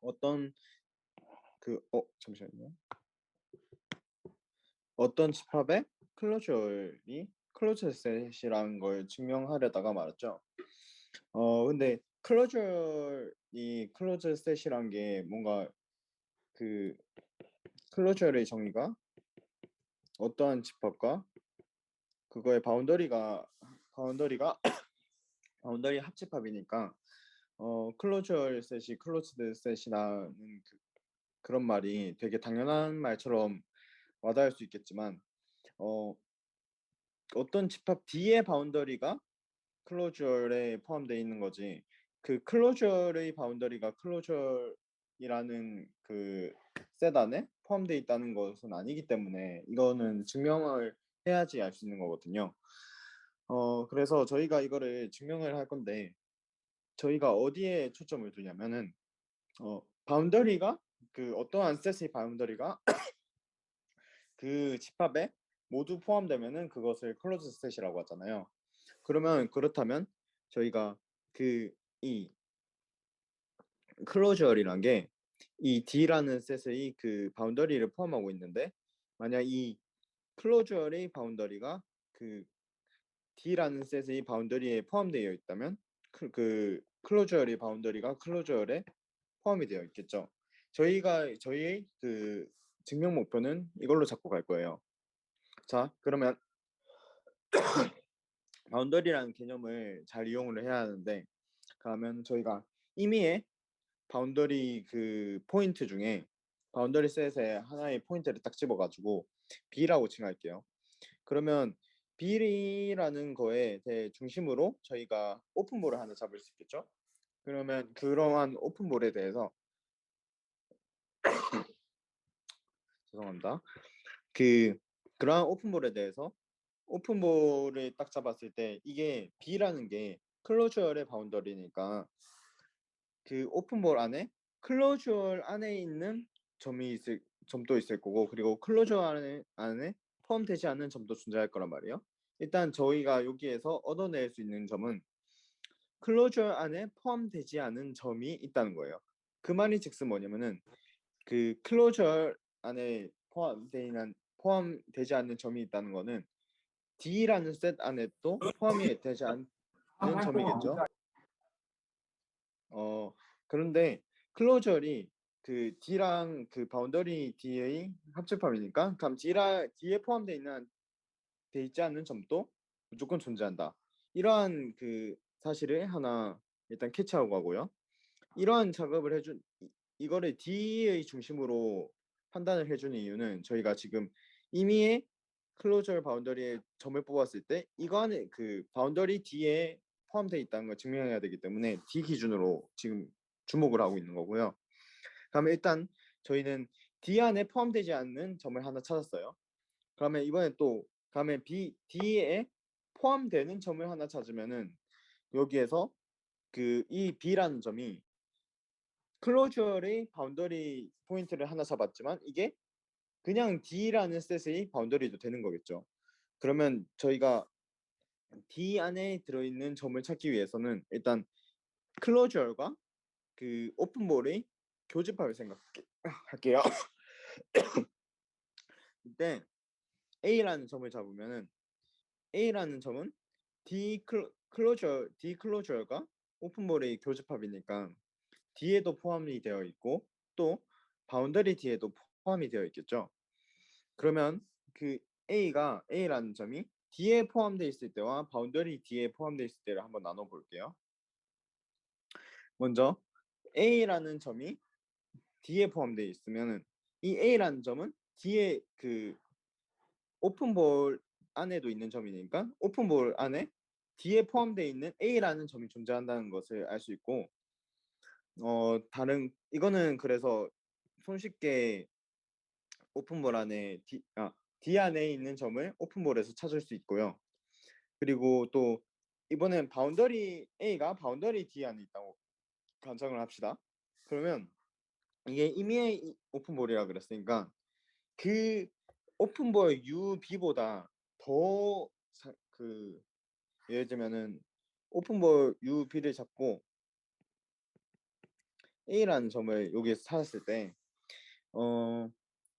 어떤 잠시만요. 어떤 집합의 클로저 셋이라는 걸 증명하려다가 말았죠. 근데 클로저 셋이란 게 뭔가 그 클로저의 정의가 어떠한 집합과 그거의 바운더리가 바운더리 합집합이니까 클로저 셋이 클로즈드 셋이라는 그런 말이 되게 당연한 말처럼 와닿을 수 있겠지만 어 어떤 집합 D의 바운더리가 클로저에 포함되어 있는 거지 그 클로저의 바운더리가 클로저이라는 그 셋 안에 포함되어 있다는 것은 아니기 때문에 이거는 증명을 해야지 알 수 있는 거거든요. 그래서 저희가 이거를 증명을 할 건데 저희가 어디에 초점을 두냐면은 바운더리가 그 어떠한 셋의 바운더리가 그 집합에 모두 포함되면은 그것을 클로즈 셋이라고 하잖아요. 그렇다면 저희가 이 클로저이란 게 이 D라는 셋의 그 바운더리를 포함하고 있는데 만약 이 클로저의 바운더리가 그 D라는 셋의 바운더리에 포함되어 있다면 클로저의 바운더리가 클로저에 포함이 되어 있겠죠. 저희의 그 증명 목표는 이걸로 잡고 갈 거예요. 자, 그러면 바운더리라는 개념을 잘 이용을 해야 하는데 그러면 저희가 임의의 바운더리 그 포인트 중에 바운더리 셋에 하나의 포인트를 딱 집어 가지고 B라고 칭할게요. 그러면 B라는 거에 대해 중심으로 저희가 오픈볼을 하나 잡을 수 있겠죠? 그러면 그러한 오픈볼에 대해서 죄송합니다. 그러한 오픈볼에 대해서 오픈볼을 딱 잡았을 때 이게 B라는 게 클로저의 바운더리니까 그 오픈볼 안에 클로저 안에 있는 점도 있을 거고 그리고 클로저 안에 포함되지 않는 점도 존재할 거란 말이에요. 일단 저희가 여기에서 얻어낼 수 있는 점은 클로저 안에 포함되지 않은 점이 있다는 거예요. 그 말이 즉슨 뭐냐면은 그 클로저 안에 포함되지 않는 점이 있다는 거는 D라는 셋 안에 또 포함이 되지 않는 점이겠죠. 그런데 클로저이 그 D랑 그 바운더리 D의 합집합이니까 그럼 D에 돼 있지 않는 점도 무조건 존재한다. 이러한 그 사실을 하나 일단 캐치하고 가고요. 이러한 작업을 이거를 D의 중심으로 판단을 해주는 이유는 저희가 지금 임의의 클로저 바운더리의 점을 뽑았을 때 이거 안에 그 바운더리 D에 포함되어 있다는 걸 증명해야 되기 때문에 D 기준으로 지금 주목을 하고 있는 거고요. 그러면 일단 저희는 D 안에 포함되지 않는 점을 하나 찾았어요. 그러면 이번에 또 그러면 D에 포함되는 점을 하나 찾으면은 여기에서 이 B라는 점이 클로저의 바운더리 포인트를 하나 잡았지만 이게 그냥 D라는 셋의 바운더리도 되는 거겠죠. 그러면 저희가 D 안에 들어있는 점을 찾기 위해서는 일단 클로저과 그 오픈볼의 교집합을 생각할게요. 이때 A라는 점을 잡으면은 A라는 점은 D 클로저가 오픈볼의 교집합이니까 D에도 포함이 되어 있고 또 바운더리 D에도 포함이 되어 있겠죠. 그러면 그 A라는 점이 D에 포함되어 있을 때와 바운더리 D에 포함되어 있을 때를 한번 나눠 볼게요. 먼저 A라는 점이 D에 포함되어 있으면은 이 A라는 점은 D에 그 오픈볼 안에도 있는 점이니까 오픈볼 안에 D에 포함되어 있는 A라는 점이 존재한다는 것을 알 수 있고 이거는 그래서 손쉽게 오픈볼 안에 D 안에 있는 점을 오픈볼에서 찾을 수 있고요. 그리고 또 이번엔 바운더리 A가 바운더리 D 안에 있다고 가정을 합시다. 그러면 이게 임의의 오픈볼이라 그랬으니까 그 오픈볼 UB보다 더 예를 들면은 오픈볼 UB를 잡고 A라는 점을 여기에서 찾았을 때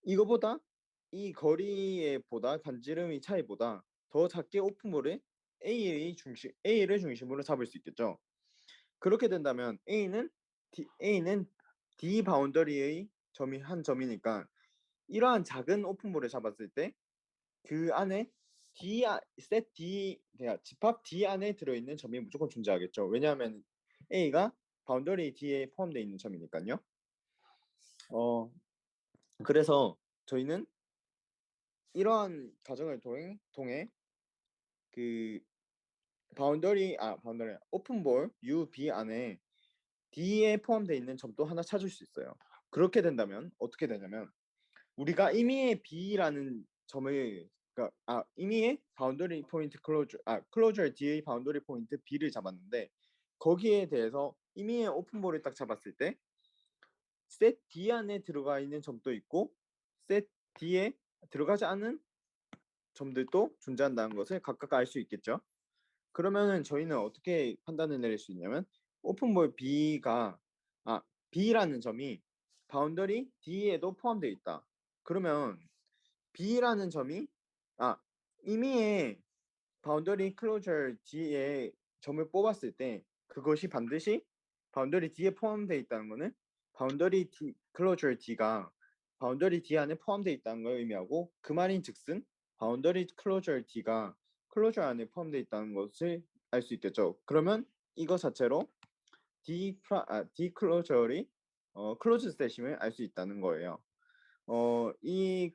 이거보다 이 거리에 보다 반지름의 차이보다 더 작게 오픈볼을 A를 중심으로 잡을 수 있겠죠. 그렇게 된다면 A는 D 바운더리의 점이 한 점이니까 이러한 작은 오픈볼을 잡았을 때 그 안에 집합 D 안에 들어있는 점이 무조건 존재하겠죠. 왜냐하면 A가 바운더리 D에 포함되어 있는 점이니까요. 그래서 저희는 이러한 과정을 통해 그 오픈볼 UB 안에 D에 포함되어 있는 점도 하나 찾을 수 있어요. 그렇게 된다면 어떻게 되냐면 우리가 임의의 B라는 점을 임의의 바운더리 포인트 클로저 D의 바운더리 포인트 B를 잡았는데 거기에 대해서 임의의 오픈볼을 딱 잡았을 때 셋 D 안에 들어가 있는 점도 있고 셋 D에 들어가지 않은 점들도 존재한다는 것을 각각 알 수 있겠죠. 그러면은 저희는 어떻게 판단을 내릴 수 있냐면 오픈볼 B라는 점이 바운더리 D에도 포함되어 있다. 그러면 B라는 점이 임의의 바운더리 클로저 D에 점을 뽑았을 때 그것이 반드시 바운더리 D에 포함되어 있다는 것은 클로저 D가 바운더리 D 안에 포함되어 있다는 걸 의미하고 그 말인즉슨 바운더리 클로저 D가 클로저 안에 포함되어 있다는 것을 알 수 있겠죠. 그러면 이거 자체로 D 클로저의 클로즈 스탯임을 알 수 있다는 거예요. 이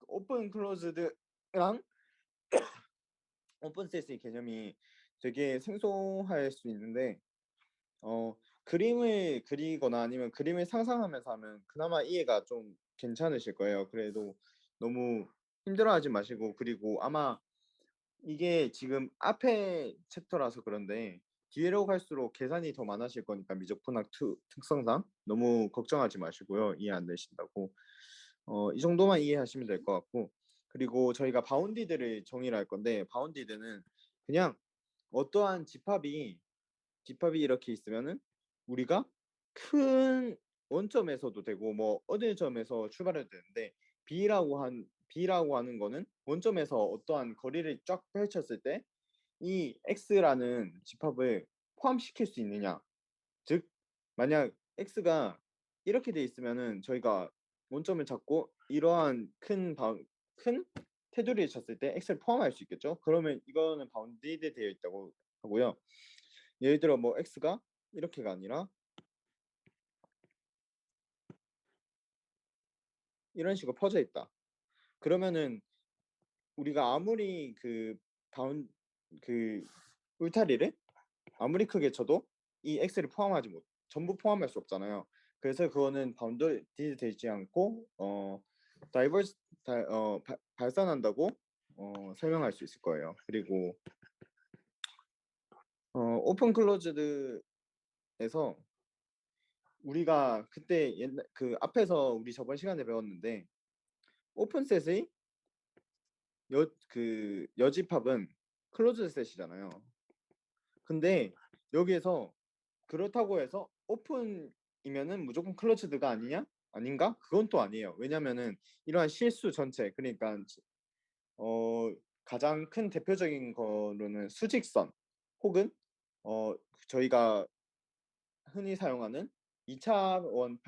오픈 클로즈드랑 오픈 스탯의 개념이 되게 생소할 수 있는데 그림을 그리거나 아니면 그림을 상상하면서 하면 그나마 이해가 좀 괜찮으실 거예요. 그래도 너무 힘들어하지 마시고 그리고 아마 이게 지금 앞에 챕터라서 그런데 뒤로 갈수록 계산이 더 많아질 거니까 미적분학 특성상 너무 걱정하지 마시고요. 이해 안 되신다고. 이 정도만 이해하시면 될 것 같고 그리고 저희가 바운디드를 정의를 할 건데 바운디드는 그냥 어떠한 집합이 이렇게 있으면은 우리가 큰 원점에서도 되고 뭐 어느 점에서 출발해도 되는데 B라고 하는 거는 원점에서 어떠한 거리를 쫙 펼쳤을 때 이 X라는 집합을 포함시킬 수 있느냐. 즉 만약 X가 이렇게 돼 있으면은 저희가 원점을 잡고 이러한 큰 테두리를 쳤을 때 X를 포함할 수 있겠죠. 그러면 이거는 바운디드 되어 있다고 하고요. 예를 들어 뭐 X가 이렇게가 아니라 이런 식으로 퍼져 있다. 그러면은 우리가 아무리 그 울타리를 아무리 크게 쳐도 이 X를 전부 포함할 수 없잖아요. 그래서 그거는 바운디드 되지 않고 다이버스 발산한다고 설명할 수 있을 거예요. 그리고 오픈 클로즈드에서 우리가 그때 그 앞에서 우리 저번 시간에 배웠는데 오픈셋의 여집합은 클로즈 셋이잖아요. 근데 여기에서 그렇다고 해서 오픈이면은 무조건 클로즈드가 아닌가? 그건 또 아니에요. 왜냐면은 이러한 실수 전체 그러니까 가장 큰 대표적인 거로는 수직선 혹은 저희가 흔히 사용하는 2차원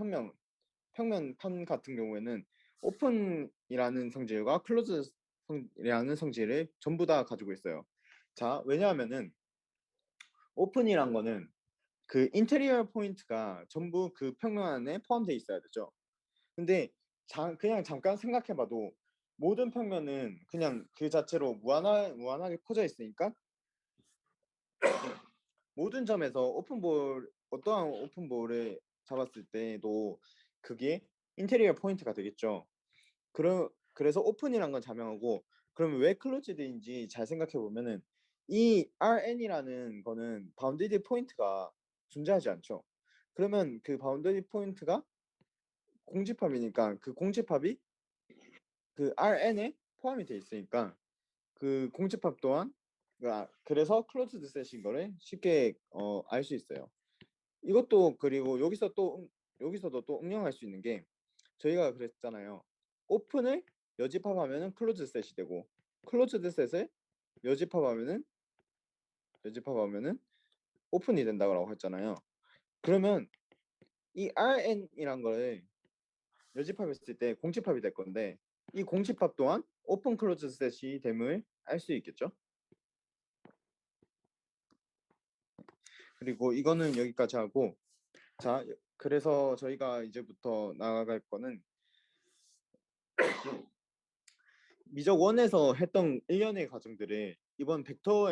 평면판 같은 경우에는 오픈이라는 성질과 클로즈이라는 성질을 전부 다 가지고 있어요. 자, 왜냐하면은 오픈이란 거는 그 인테리어 포인트가 전부 그 평면 안에 포함되어 있어야 되죠. 근데 그냥 잠깐 생각해봐도 모든 평면은 그냥 그 자체로 무한하게 퍼져 있으니까 모든 점에서 어떠한 오픈볼을 잡았을 때도 그게 인테리어 포인트가 되겠죠. 그래서 오픈이란 건 자명하고 그러면 왜 클로즈드인지 잘 생각해 보면은 이 RN이라는 거는 바운디드 포인트가 존재하지 않죠. 그러면 그 바운디드 포인트가 공집합이니까 그 공집합이 그 RN에 포함이 돼 있으니까 그 공집합 또한 그래서 클로즈드 셋인 거를 쉽게 알 수 있어요. 이것도 그리고 여기서도 또 응용할 수 있는 게 저희가 그랬잖아요. 오픈을 여집합하면은 클로즈 셋이 되고 클로즈드 셋을 여집합하면은 오픈이 된다고 했잖아요. 그러면 이 Rn이란 거를 여집합했을 때 공집합이 될 건데 이 공집합 또한 오픈 클로즈 셋이 됨을 알 수 있겠죠. 그리고 이거는 여기까지 하고 자 그래서 저희가 이제부터 나아갈 거는 미적 1에서 했던 일련의 과정들을 이번 벡터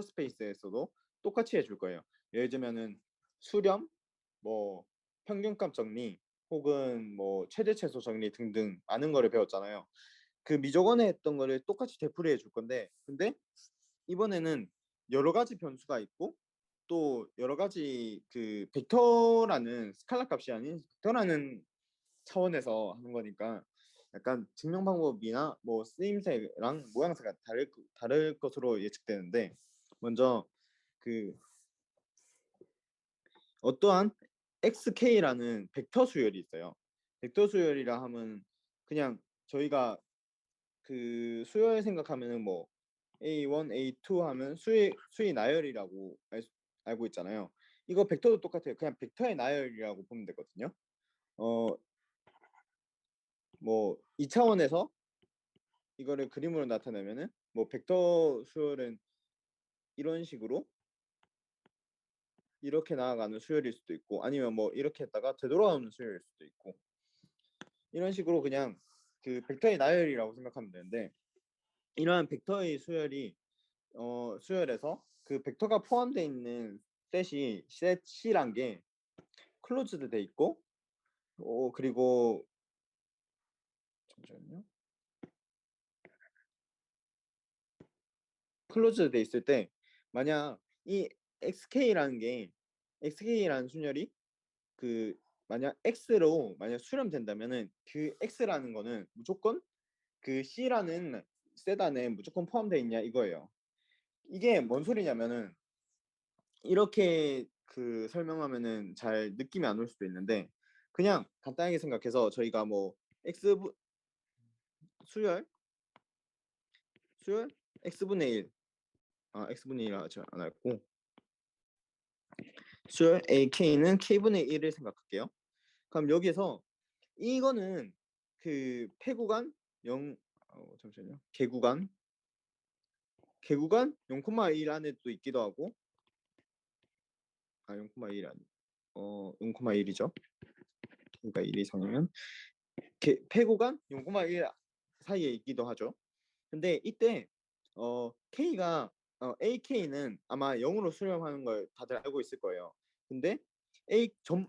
스페이스에서도 똑같이 해줄 거예요. 예를 들면은 수렴, 뭐 평균값 정리, 혹은 뭐 최대 최소 정리 등등 많은 거를 배웠잖아요. 그 미적 1에 했던 거를 똑같이 되풀이해 줄 건데 근데 이번에는 여러 가지 변수가 있고 또 여러 가지 그 벡터라는 스칼라 값이 아닌 벡터라는 차원에서 하는 거니까 약간 증명 방법이나 뭐 쓰임새랑 모양새가 다를 것으로 예측되는데 먼저 그 어떠한 xk라는 벡터 수열이 있어요. 벡터 수열이라 하면 그냥 저희가 그 수열 생각하면은 뭐 A1, A2 하면 수의 나열이라고 알고 있잖아요. 이거 벡터도 똑같아요. 그냥 벡터의 나열이라고 보면 되거든요. 어, 뭐 2차원에서 이거를 그림으로 나타내면은 뭐 벡터 수열은 이런 식으로 이렇게 나아가는 수열일 수도 있고 아니면 뭐 이렇게 했다가 되돌아오는 수열일 수도 있고 이런 식으로 그냥 그 벡터의 나열이라고 생각하면 되는데 이러한 벡터의 수열에서 그 벡터가 포함되어 있는 셋 C란 게 클로즈드 돼 있고 그리고 잠시만요. 클로즈드 돼 있을 때 만약 이 xk라는 순열이 그 만약 x로 만약 수렴된다면은 그 x라는 거는 무조건 그 c라는 셋 안에 무조건 포함되어 있냐 이거예요. 이게 뭔 소리냐면은 이렇게 그 설명하면은 잘 느낌이 안 올 수도 있는데 그냥 간단하게 생각해서 저희가 뭐 x 수열 수열 x분의 1 x분의 1 하지 않았고 수열 ak는 k분의 1을 생각할게요. 그럼 여기에서 이거는 그 폐구간 0 잠시만요. 개구간 0,1 안에 또 있기도 하고 0,1 아니 0,1이죠. 그러니까 1 이상이면 폐구간 0,1 사이에 있기도 하죠. 근데 이때 K가 AK는 아마 0으로 수렴하는 걸 다들 알고 있을 거예요. 근데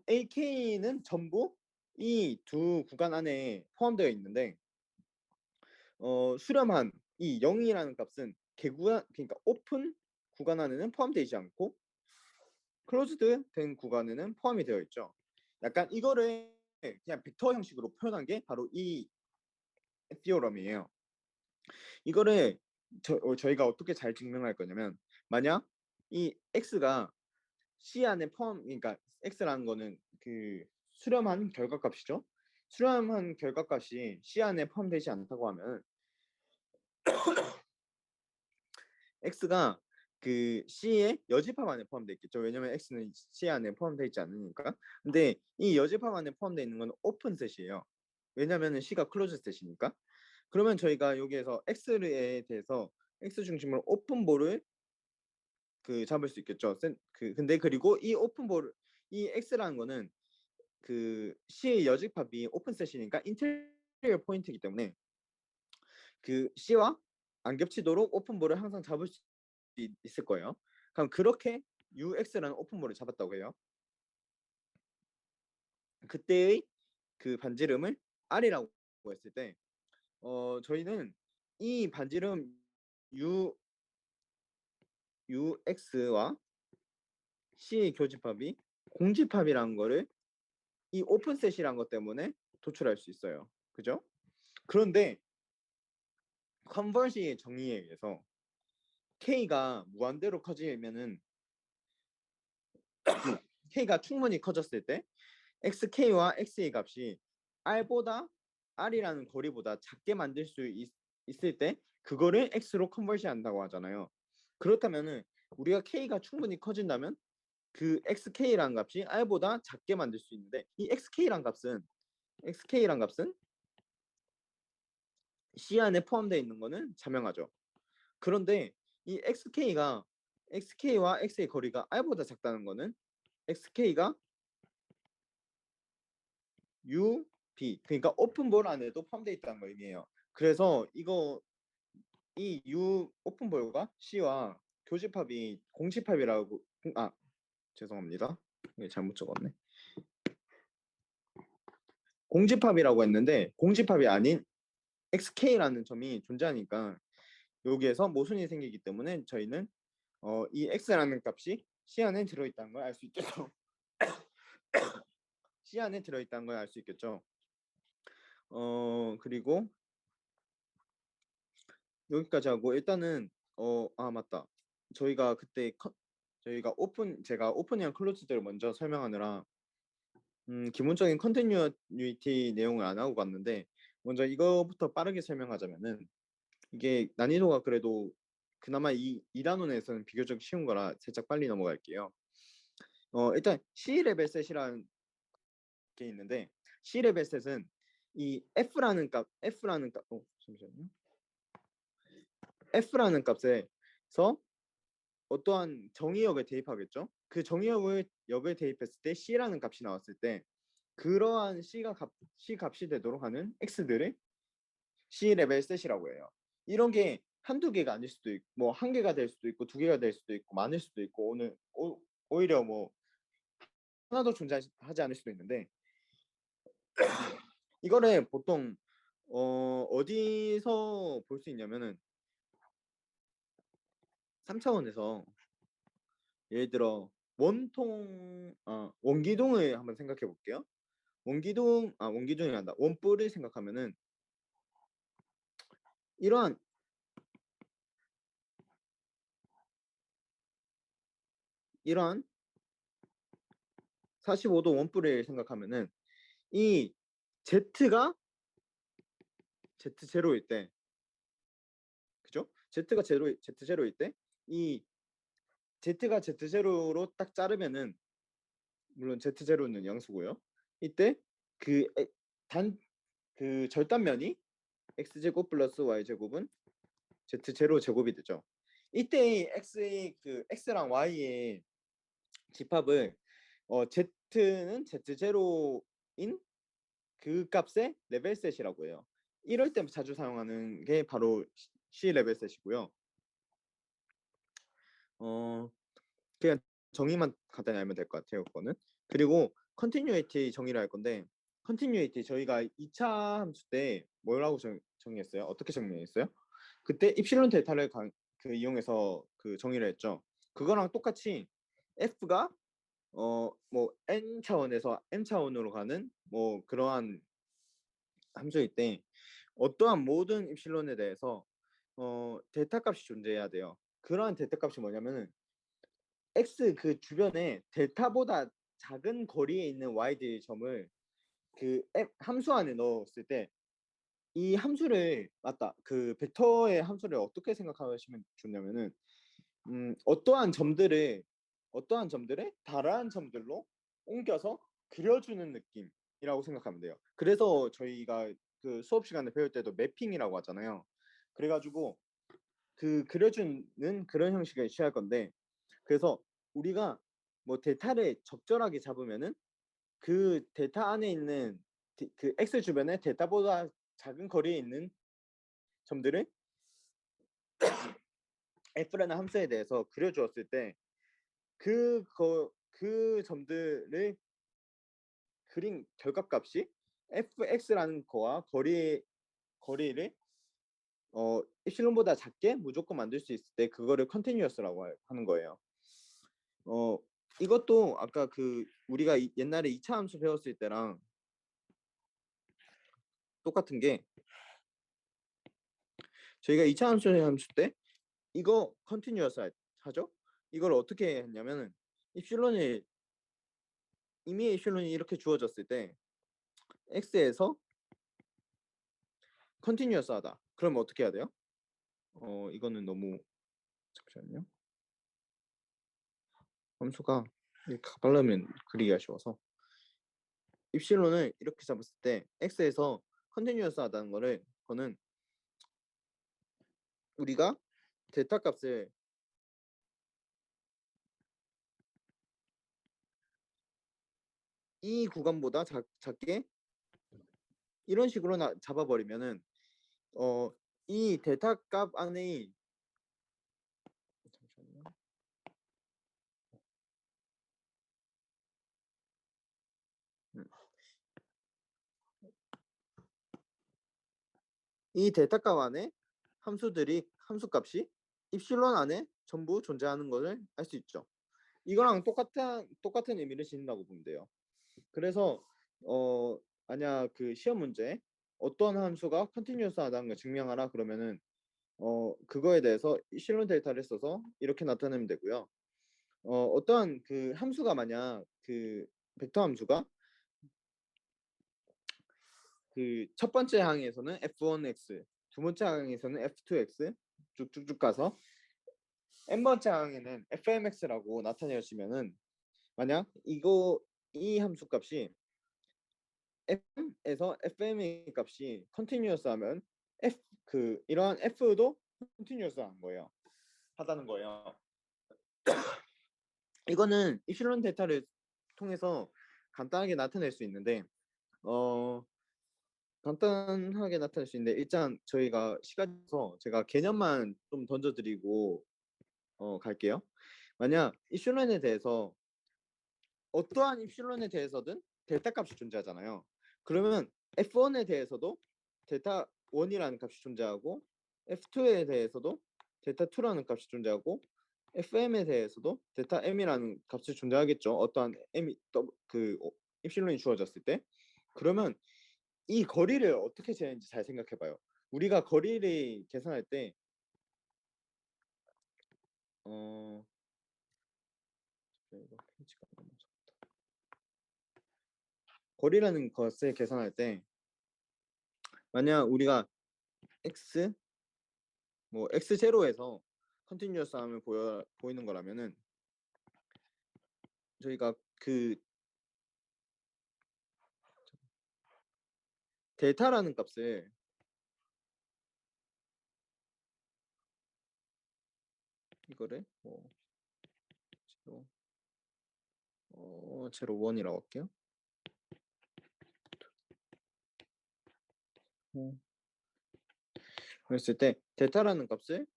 AK는 전부 이 두 구간 안에 포함되어 있는데 수렴한 이 0이라는 값은 개구간 그러니까 오픈 구간 안에는 포함되지 않고 클로즈드 된 구간에는 포함이 되어 있죠. 약간 이거를 그냥 벡터 형식으로 표현한 게 바로 이 티오럼이에요. 이거를 저희가 어떻게 잘 증명할 거냐면 만약 이 x가 c 안에 그러니까 x라는 거는 그 수렴한 결과값이죠. 수렴한 결과값이 c 안에 포함되지 않다고 하면 x가 그 c의 여집합 안에 포함되어 있겠죠. 왜냐면 x는 c 안에 포함되어 있지 않으니까. 근데 이 여집합 안에 포함되어 있는 건 오픈 셋이에요. 왜냐면은 c가 클로즈 셋이니까. 그러면 저희가 여기에서 x에 대해서 x 중심으로 오픈볼을 그 잡을 수 있겠죠. 근데 그리고 이 오픈볼 이 x라는 거는 그 c의 여집합이 오픈셋이니까 인테리어 포인트이기 때문에 그 c와 안 겹치도록 오픈볼을 항상 잡을 수 있을 거예요. 그럼 그렇게 ux라는 오픈볼을 잡았다고 해요. 그때의 그 반지름을 r이라고 했을 때 저희는 이 반지름 ux와 c의 교집합이 공집합이라는 거를 이 오픈셋이란 것 때문에 도출할 수 있어요. 그죠? 그런데 컨버시의 정의에 의해서 k가 무한대로 커지면은 k가 충분히 커졌을 때 xk와 xa 값이 r이라는 거리보다 작게 만들 수 있을 때 그거를 x로 컨버시한다고 하잖아요. 그렇다면은 우리가 k가 충분히 커진다면 그 xk라는 값이 r보다 작게 만들 수 있는데 이 xk란 값은 C 안에 포함되어 있는 거는 자명하죠. 그런데 이 xk와 x의 거리가 r보다 작다는 거는 xk가 UB 그러니까 오픈볼 안에도 포함되어 있다는 거 의미해요. 그래서 이 U 오픈볼과 C와 교집합이 공집합이라고 죄송합니다. 이게 잘못 적었네. 공집합이라고 했는데 공집합이 아닌 XK라는 점이 존재하니까 여기에서 모순이 생기기 때문에 저희는 이 X라는 값이 C 안에 들어있다는 걸 알 수 있겠죠. C 안에 들어있다는 걸 알 수 있겠죠. 그리고 여기까지 하고 일단은 맞다. 저희가 그때 제가 오픈이랑 클로즈드를 먼저 설명하느라 기본적인 컨티뉴이티 내용을 안 하고 갔는데 먼저 이거부터 빠르게 설명하자면은 이게 난이도가 그래도 그나마 이 2단원에서는 비교적 쉬운 거라 살짝 빨리 넘어갈게요. 일단 C레벨 셋이라는 게 있는데 C레벨 셋은 이 잠시만요. F라는 값에서 어떠한 정의역을 대입하겠죠. 그 정의역을 대입했을 때 C라는 값이 나왔을 때 그러한 C 값이 되도록 하는 X들을 C 레벨 셋이라고 해요. 이런 게 한두 개가 아닐 수도 있고 뭐 한 개가 될 수도 있고 두 개가 될 수도 있고 많을 수도 있고 오히려 뭐 하나도 존재하지 않을 수도 있는데 이거를 보통 어디서 볼 수 있냐면은 3차원에서 예를 들어 원기둥을 한번 생각해 볼게요. 원기둥이란다. 원뿔을 생각하면은 이러한 45도 원뿔을 생각하면은 이 Z가 Z0일 때 그죠? Z가 Z0일 때 이 Z가 Z0로 딱 자르면은 물론 Z0는 양수고요. 이때 그 절단면이 X제곱 플러스 Y제곱은 Z0 제곱이 되죠. 이때 X랑 Y의 집합을 Z는 Z0인 그 값의 레벨셋이라고 해요. 이럴 때 자주 사용하는 게 바로 C 레벨셋이고요. 그냥 정의만 간단히 알면 될 것 같아요. 그거는. 그리고 컨티뉴이티 정의를 할 건데 컨티뉴이티 저희가 2차 함수 때 뭐라고 정의했어요? 어떻게 정의했어요? 그때 입실론 델타를 이용해서 그 정의를 했죠. 그거랑 똑같이 F가 뭐 n 차원에서 m 차원으로 가는 뭐 그러한 함수일 때 어떠한 모든 입실론에 대해서 델타 값이 존재해야 돼요. 그러한 델타 값이 뭐냐면은 x 그 주변에 델타보다 작은 거리에 있는 y의 점을 그 함수 안에 넣었을 때 이 함수를 그 벡터의 함수를 어떻게 생각하시면 좋냐면은 어떠한 점들을 다양한 점들로 옮겨서 그려주는 느낌이라고 생각하면 돼요. 그래서 저희가 그 수업 시간에 배울 때도 매핑이라고 하잖아요. 그래가지고 그 그려주는 그런 형식을 취할 건데 그래서 우리가 뭐 델타를 적절하게 잡으면은 그 델타 안에 있는 그 x 주변에 델타보다 작은 거리에 있는 점들을 f라는 함수에 대해서 그려주었을 때 그 점들을 그린 결과값이 fx라는 거와 거리를 입실론보다 작게 무조건 만들 수 있을 때 그거를 컨티뉴어스라고 하는 거예요. 이것도 아까 우리가 옛날에 2차 함수 배웠을 때랑 똑같은 게 저희가 2차 함수 때 이거 컨티뉴어스 하죠? 이걸 어떻게 했냐면은 입실론을 이미 입실론이 이렇게 주어졌을 때 x에서 컨티뉴어스하다. 그럼 어떻게 해야 돼요? 이거는 너무 잠시만요. 함수가 이렇게 가빨르면 그리기가 쉬워서 입실론을 이렇게 잡았을 때 x에서 컨티뉴어스하다는 거는 우리가 데이터 값을 이 구간보다 작게 이런 식으로 잡아버리면은 이 데이터 값 안에 잠시만요. 이 데이터 값 안에 함수값이 입실론 안에 전부 존재하는 것을 알 수 있죠. 이거랑 똑같은 의미를 지닌다고 보면 돼요. 그래서 만약 그 시험 문제 어떤 함수가 컨티뉴어스하다는 걸 증명하라 그러면은 그거에 대해서 실론 데이터를 써서 이렇게 나타내면 되고요. 어떠한 그 함수가 만약 그 벡터 함수가 그 첫 번째 항에서는 f1x, 두 번째 항에서는 f2x 쭉쭉쭉 가서 n번째 항에는 fmx라고 나타내시면은 만약 이 함수 값이 fm에서 fm의 값이 컨티뉴어스 하면 이러한 f도 컨티뉴어스 하다는 거예요. 이거는 이슐론 데이터를 통해서 간단하게 나타낼 수 있는데 간단하게 나타낼 수 있는데 일단 저희가 시간에서 제가 개념만 좀 던져드리고 갈게요. 만약 이슐론에 대해서 어떠한 입실론에 대해서든 델타 값이 존재하잖아요. 그러면 F1에 대해서도 델타 1이라는 값이 존재하고 F2에 대해서도 델타 2라는 값이 존재하고 FM에 대해서도 델타 M이라는 값이 존재하겠죠. 어떠한 M이 그 입실론이 주어졌을 때. 그러면 이 거리를 어떻게 재는지 잘 생각해봐요. 우리가 거리를 계산할 때 이거 페이지가 너무 작다. 거리라는 것을 계산할 때 만약 우리가 x x0에서 컨티뉴어스함을 보이는 거라면은 저희가 그 델타라는 값을 이거를 제로 원이라고 할게요. 그랬을 때 델타라는 값을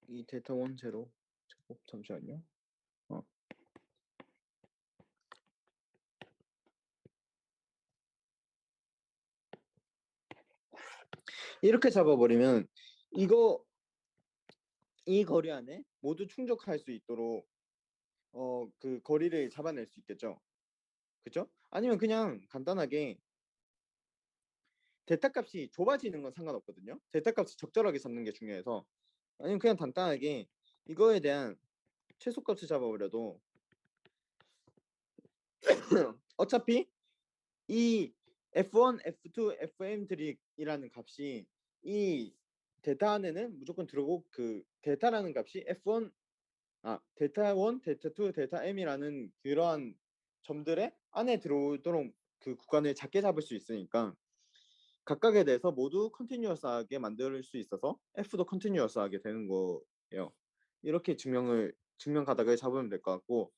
이 델타 원 제로 잠시만요. 이렇게 잡아버리면 이 거리 안에 모두 충족할 수 있도록 그 거리를 잡아낼 수 있겠죠. 그죠? 아니면 그냥 간단하게 델타 값이 좁아지는 건 상관없거든요. 델타 값이 적절하게 잡는 게 중요해서 아니면 그냥 간단하게 이거에 대한 최소값을 잡아버려도 어차피 이 F1, F2, Fm3이라는 값이 이 델타 안에는 무조건 들어오고 그 델타라는 값이 델타 1, 델타 2, 델타 m이라는 그러한 점들의 안에 들어오도록 그 구간을 작게 잡을 수 있으니까 각각에 대해서 모두 컨티뉴어스하게 만들 수 있어서 f도 컨티뉴어스하게 되는 거예요. 이렇게 증명 가닥을 잡으면 될 것 같고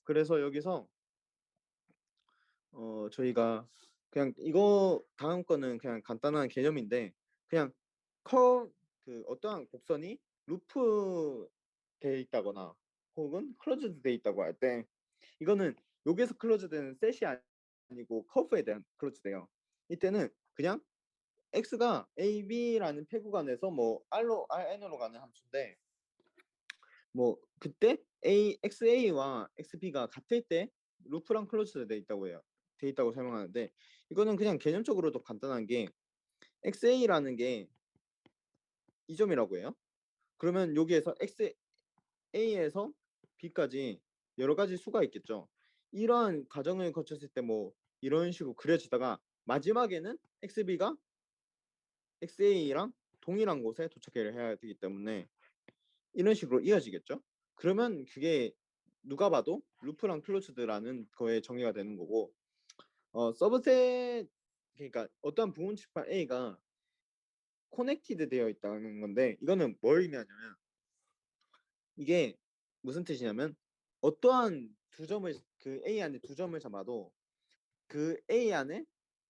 그래서 여기서 저희가 그냥 이거 다음 거는 그냥 간단한 개념인데 그냥 그 어떠한 곡선이 루프 돼 있다거나 혹은 클로즈드 돼 있다고 할 때 이거는 여기서 클로즈되는 셋이 아니고 커브에 대한 클로즈돼요. 이때는 그냥 x가 a, b라는 폐구간에서 뭐 rn으로 가는 함수인데 그때 xa와 xb가 같을 때 루프랑 클로즈 돼 있다고 해요. 돼 있다고 설명하는데 이거는 그냥 개념적으로도 간단한 게 xa라는 게 이 점이라고 해요. 그러면 여기에서 xa에서 b까지 여러 가지 수가 있겠죠. 이러한 과정을 거쳤을 때 뭐 이런 식으로 그려지다가 마지막에는 xb가 xa랑 동일한 곳에 도착을 해야 되기 때문에 이런 식으로 이어지겠죠. 그러면 그게 누가 봐도 루프랑 클로즈드라는 거에 정의가 되는 거고, 서브셋, 그러니까 어떠한 부분 집합 A가 커넥티드 되어 있다는 건데, 이거는 뭘 의미하냐면 이게 무슨 뜻이냐면 어떠한 두 점을, 그 A 안에 두 점을 잡아도 그 A 안에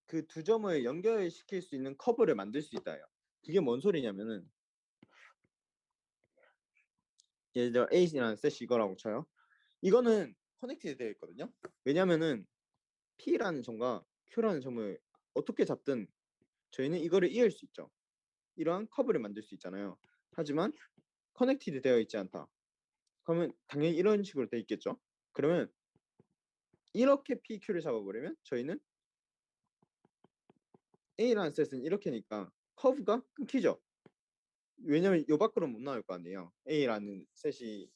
그 두 점을 연결시킬 수 있는 커브를 만들 수 있다요. 그게 뭔 소리냐면은, 예를 들어 A라는 셋이 이거라고 쳐요. 이거는 커넥티드 되어 있거든요. 왜냐면은 P라는 점과 Q라는 점을 어떻게 잡든 저희는 이거를 이을 수 있죠. 이러한 커브를 만들 수 있잖아요. 하지만 커넥티드 되어 있지 않다. 그러면 당연히 이런 식으로 돼 있겠죠. 그러면 이렇게 PQ를 잡아버리면 저희는 A라는 셋은 이렇게니까 커브가 끊기죠. 왜냐면 요 밖으로 못 나올 거 아니에요. A라는 셋이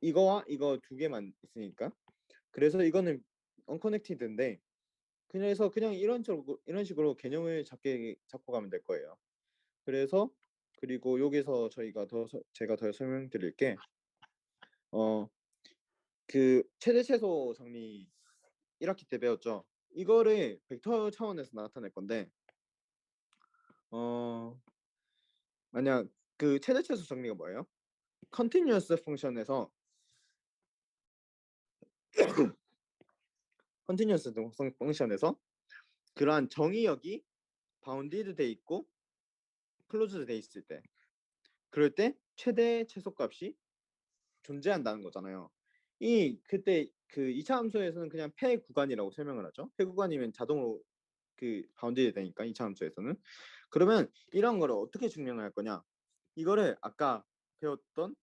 이거와 이거 두 개만 있으니까. 그래서 이거는 언커넥티드인데, 그래서 그냥 이런 식으로 개념을 잡고 가면 될 거예요. 그래서 그리고 여기서 제가 더 설명드릴 게, 그 최대 최소 정리 1학기 때 배웠죠. 이거를 벡터 차원에서 나타낼 건데, 어 만약 그 최대 최소 정리가 뭐예요? 컨티뉴어스 펑션에서 그러한 정의역이 바운디드 돼 있고 클로즈드 돼 있을 때, 그럴 때 최대 최소값이 존재한다는 거잖아요. 그때 그 2차 함수에서는 그냥 폐 구간이라고 설명을 하죠. 폐 구간이면 자동으로 그 바운디드 되니까 2차 함수에서는. 그러면 이런 거를 어떻게 증명할 거냐? 이거를 배웠던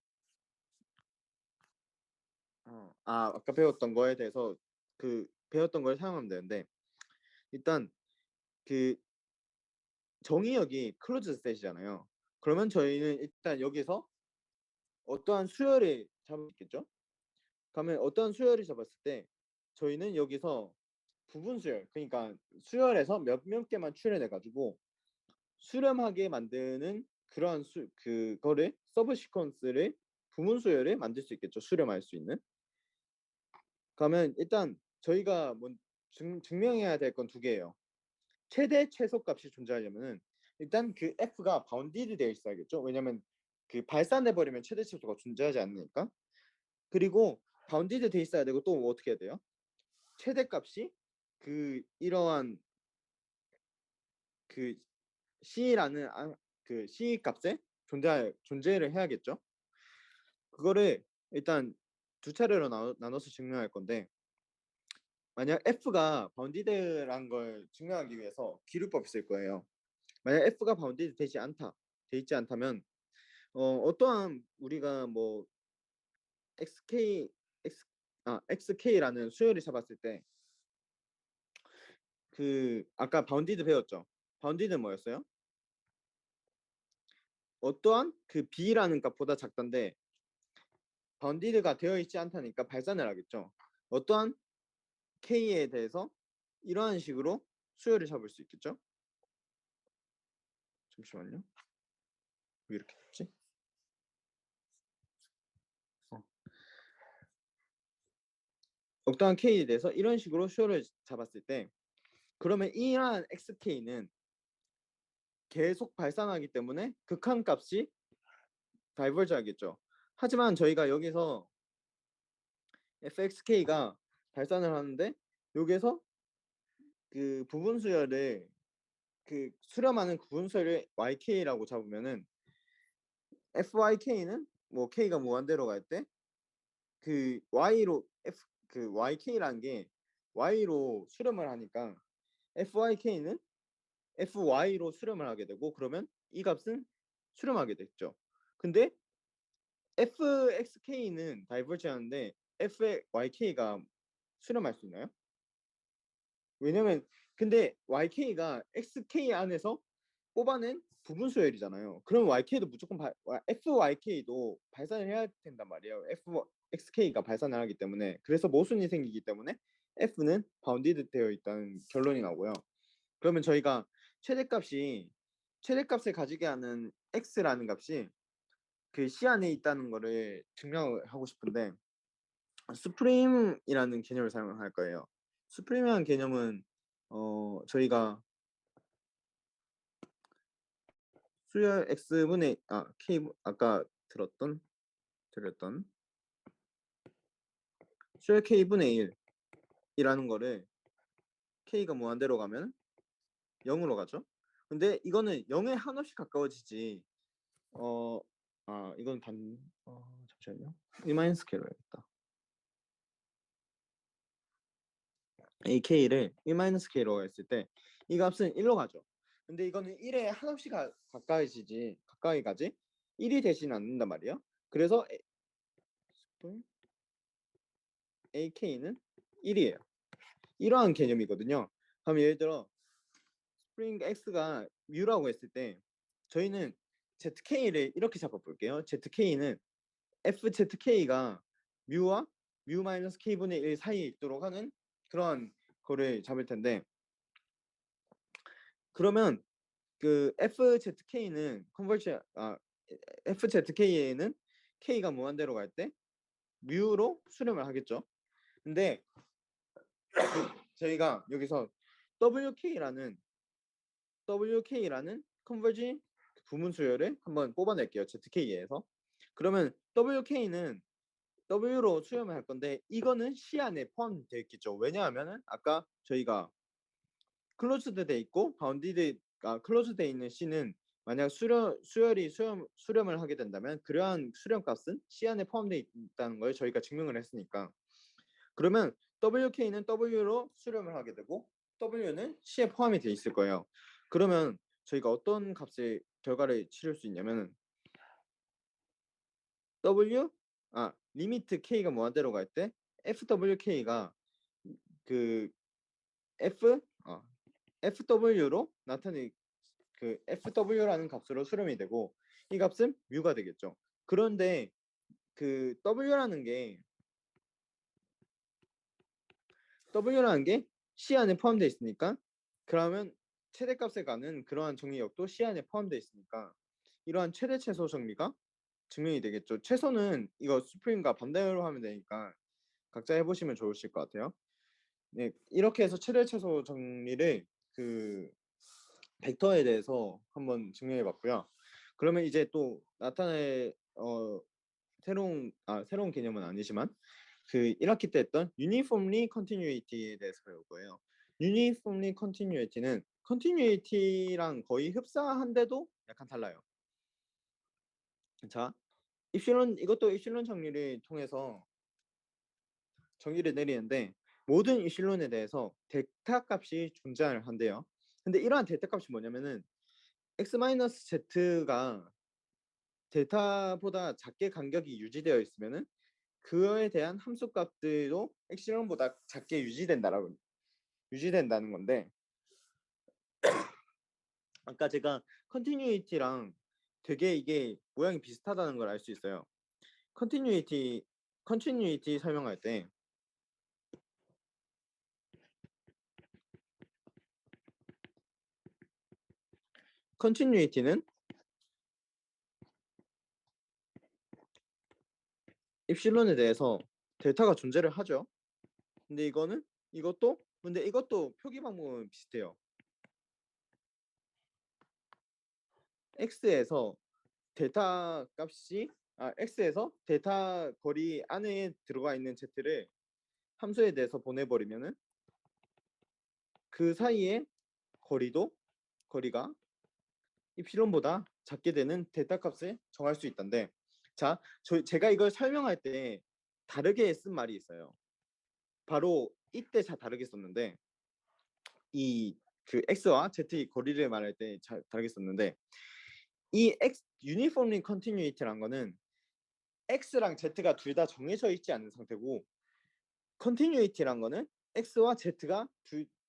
아까 배웠던 거에 대해서 그 배웠던 걸 사용하면 되는데, 일단 그 정의역이 클로즈 셋이잖아요. 그러면 저희는 일단 여기서 어떠한 수열을 잡았겠죠? 그러면 어떠한 수열을 잡았을 때 저희는 여기서 부분 수열, 그러니까 수열에서 몇 개만 추려내 가지고 수렴하게 만드는 그러한 그거를 서브 시퀀스를 부분 수열을 만들 수 있겠죠. 수렴할 수 있는. 그러면 일단 저희가 증명해야 될 건 두 개예요. 최대 최소값이 존재하려면은 일단 그 f가 바운디드 되어 있어야겠죠. 왜냐면 그 발산돼 버리면 최대 최소가 존재하지 않으니까. 그리고 바운디드 돼 있어야 되고, 또 어떻게 해야 돼요? 최대값이 그 이러한 그 c라는 그 c 값에 존재를 해야겠죠. 그거를 일단 두 차례로 나눠서 증명할 건데, 만약 f가 바운디드란 걸 증명하기 위해서 기류법을 쓸 거예요. 만약 f가 바운디드 돼 있지 않다면 어떠한 우리가 뭐 xk xk라는 수열을 잡았을 때, 그 아까 바운디드 배웠죠. 바운디드는 뭐였어요? 어떠한 그 b라는 값보다 작던데 바운디드가 되어 있지 않다니까 발산을 하겠죠. 어떠한 k에 대해서 이러한 식으로 수열을 잡을 수 있겠죠. 잠시만요. 왜 이렇게 됐지? 어떠한 k에 대해서 이런 식으로 수열을 잡았을 때, 그러면 이러한 xk는 계속 발산하기 때문에 극한값이 다이버지 하겠죠. 하지만 저희가 여기서 fxk가 발산을 하는데 여기서 그 부분 수열을 그 수렴하는 부분 수열을 yk라고 잡으면은 fyk는 뭐 k가 무한대로 갈 때 그 y로 그 yk라는 게 y로 수렴을 하니까 fyk는 fy로 수렴을 하게 되고, 그러면 이 값은 수렴하게 됐죠. 근데 fxk는 다이버지 하는데 fyK가 수렴할 수 있나요? 왜냐면 근데 YK가 XK 안에서 뽑아낸 부분 수열이잖아요. 그럼 YK도 무조건 FYK도 발산을 해야 된단 말이에요. FXK가 발산을 하기 때문에. 그래서 모순이 생기기 때문에 F는 바운디드 되어 있다는 결론이 나고요. 그러면 저희가 최대값을 가지게 하는 X라는 값이 그 C 안에 있다는 거를 증명하고 싶은데 수프림이라는 개념을 사용할 거예요. 수프림이라는 개념은 저희가 수열 x분의 k 아까 드렸던 수열 k분의 1이라는 거를 k가 무한대로 가면 0으로 가죠. 근데 이거는 0에 한없이 가까워지지. 이건 잠시만요. E 마이너스 k로 해야겠다. 이 k를 E 마이너스 k로 했을 때 이 값은 1로 가죠. 근데 이거는 1에 한없이 가까이 가지 1이 되지는 않는단 말이에요. 그래서 AK는 1이에요. 이러한 개념이거든요. 그럼 예를 들어 스프링 X가 뮤라고 했을 때 저희는 ZK를 이렇게 잡아볼게요. ZK는 FZK가 뮤와 뮤 마이너스 K분의 1 사이에 있도록 하는 그런 거를 잡을 텐데 그러면 그 FZK에는 K가 무한대로 갈 때 뮤로 수렴을 하겠죠. 근데 저희가 여기서 WK라는 컨버지 부분 수열을 한번 뽑아낼게요. ZK에서. 그러면 WK는 W로 수렴을 할 건데 이거는 C 안에 포함되어 있겠죠. 왜냐하면은 아까 저희가 클로즈드 돼 있고 클로즈 돼 있는 C는 만약 수렴을 하게 된다면 그러한 수렴값은 C 안에 포함되어 있다는 걸 저희가 증명을 했으니까 그러면 WK는 W로 수렴을 하게 되고 W는 C에 포함이 돼 있을 거예요. 그러면 저희가 어떤 값의 결과를 치를 수 있냐면 리미트 K가 무한대로 갈 때 FWK가 그 FW로 나타내 그 FW라는 값으로 수렴이 되고 이 값은 뮤가 되겠죠. 그런데 그 W라는 게 C 안에 포함되어 있으니까 그러면 최대값에 가는 그러한 정리역도 C 안에 포함되어 있으니까 이러한 최대 최소 정리가 증명이 되겠죠. 최소는 이거 수프림과 반대로 하면 되니까 각자 해보시면 좋으실 것 같아요. 네, 이렇게 해서 최대 최소 정리를 그 벡터에 대해서 한번 증명해 봤고요. 그러면 이제 또 나타낼 새로운 개념은 아니지만 그 1학기 때 했던 Uniformly Continuity에 대해서 배울 거예요. Uniformly Continuity는 Continuity랑 거의 흡사한데도 약간 달라요. 자, 이것도 입실론 정리를 통해서 정의를 내리는데 모든 입실론에 대해서 델타 값이 존재를 한대요. 근데 이러한 델타 값이 뭐냐면은 x-z가 델타보다 작게 간격이 유지되어 있으면은 그거에 대한 함수 값들도 엑실론보다 작게 유지된다는 건데 아까 제가 컨티뉴이티랑 되게 이게 모양이 비슷하다는 걸 알 수 있어요. 컨티뉴이티 설명할 때 컨티뉴이티는 입실론에 대해서 델타가 존재를 하죠. 근데 이것도 표기 방법은 비슷해요. x에서 x에서 델타 거리 안에 들어가 있는 z를 함수에 대해서 보내버리면은 그 사이의 거리가 입실론보다 작게 되는 델타 값을 정할 수 있던데 제가 이걸 설명할 때 다르게 쓴 말이 있어요. 바로 이때 다르게 썼는데 이 그 x와 z의 거리를 말할 때 다르게 썼는데 이 유니폼리 컨티뉴이티란 거는 x랑 z가 둘 다 정해져 있지 않은 상태고 컨티뉴이티란 거는 x와 z가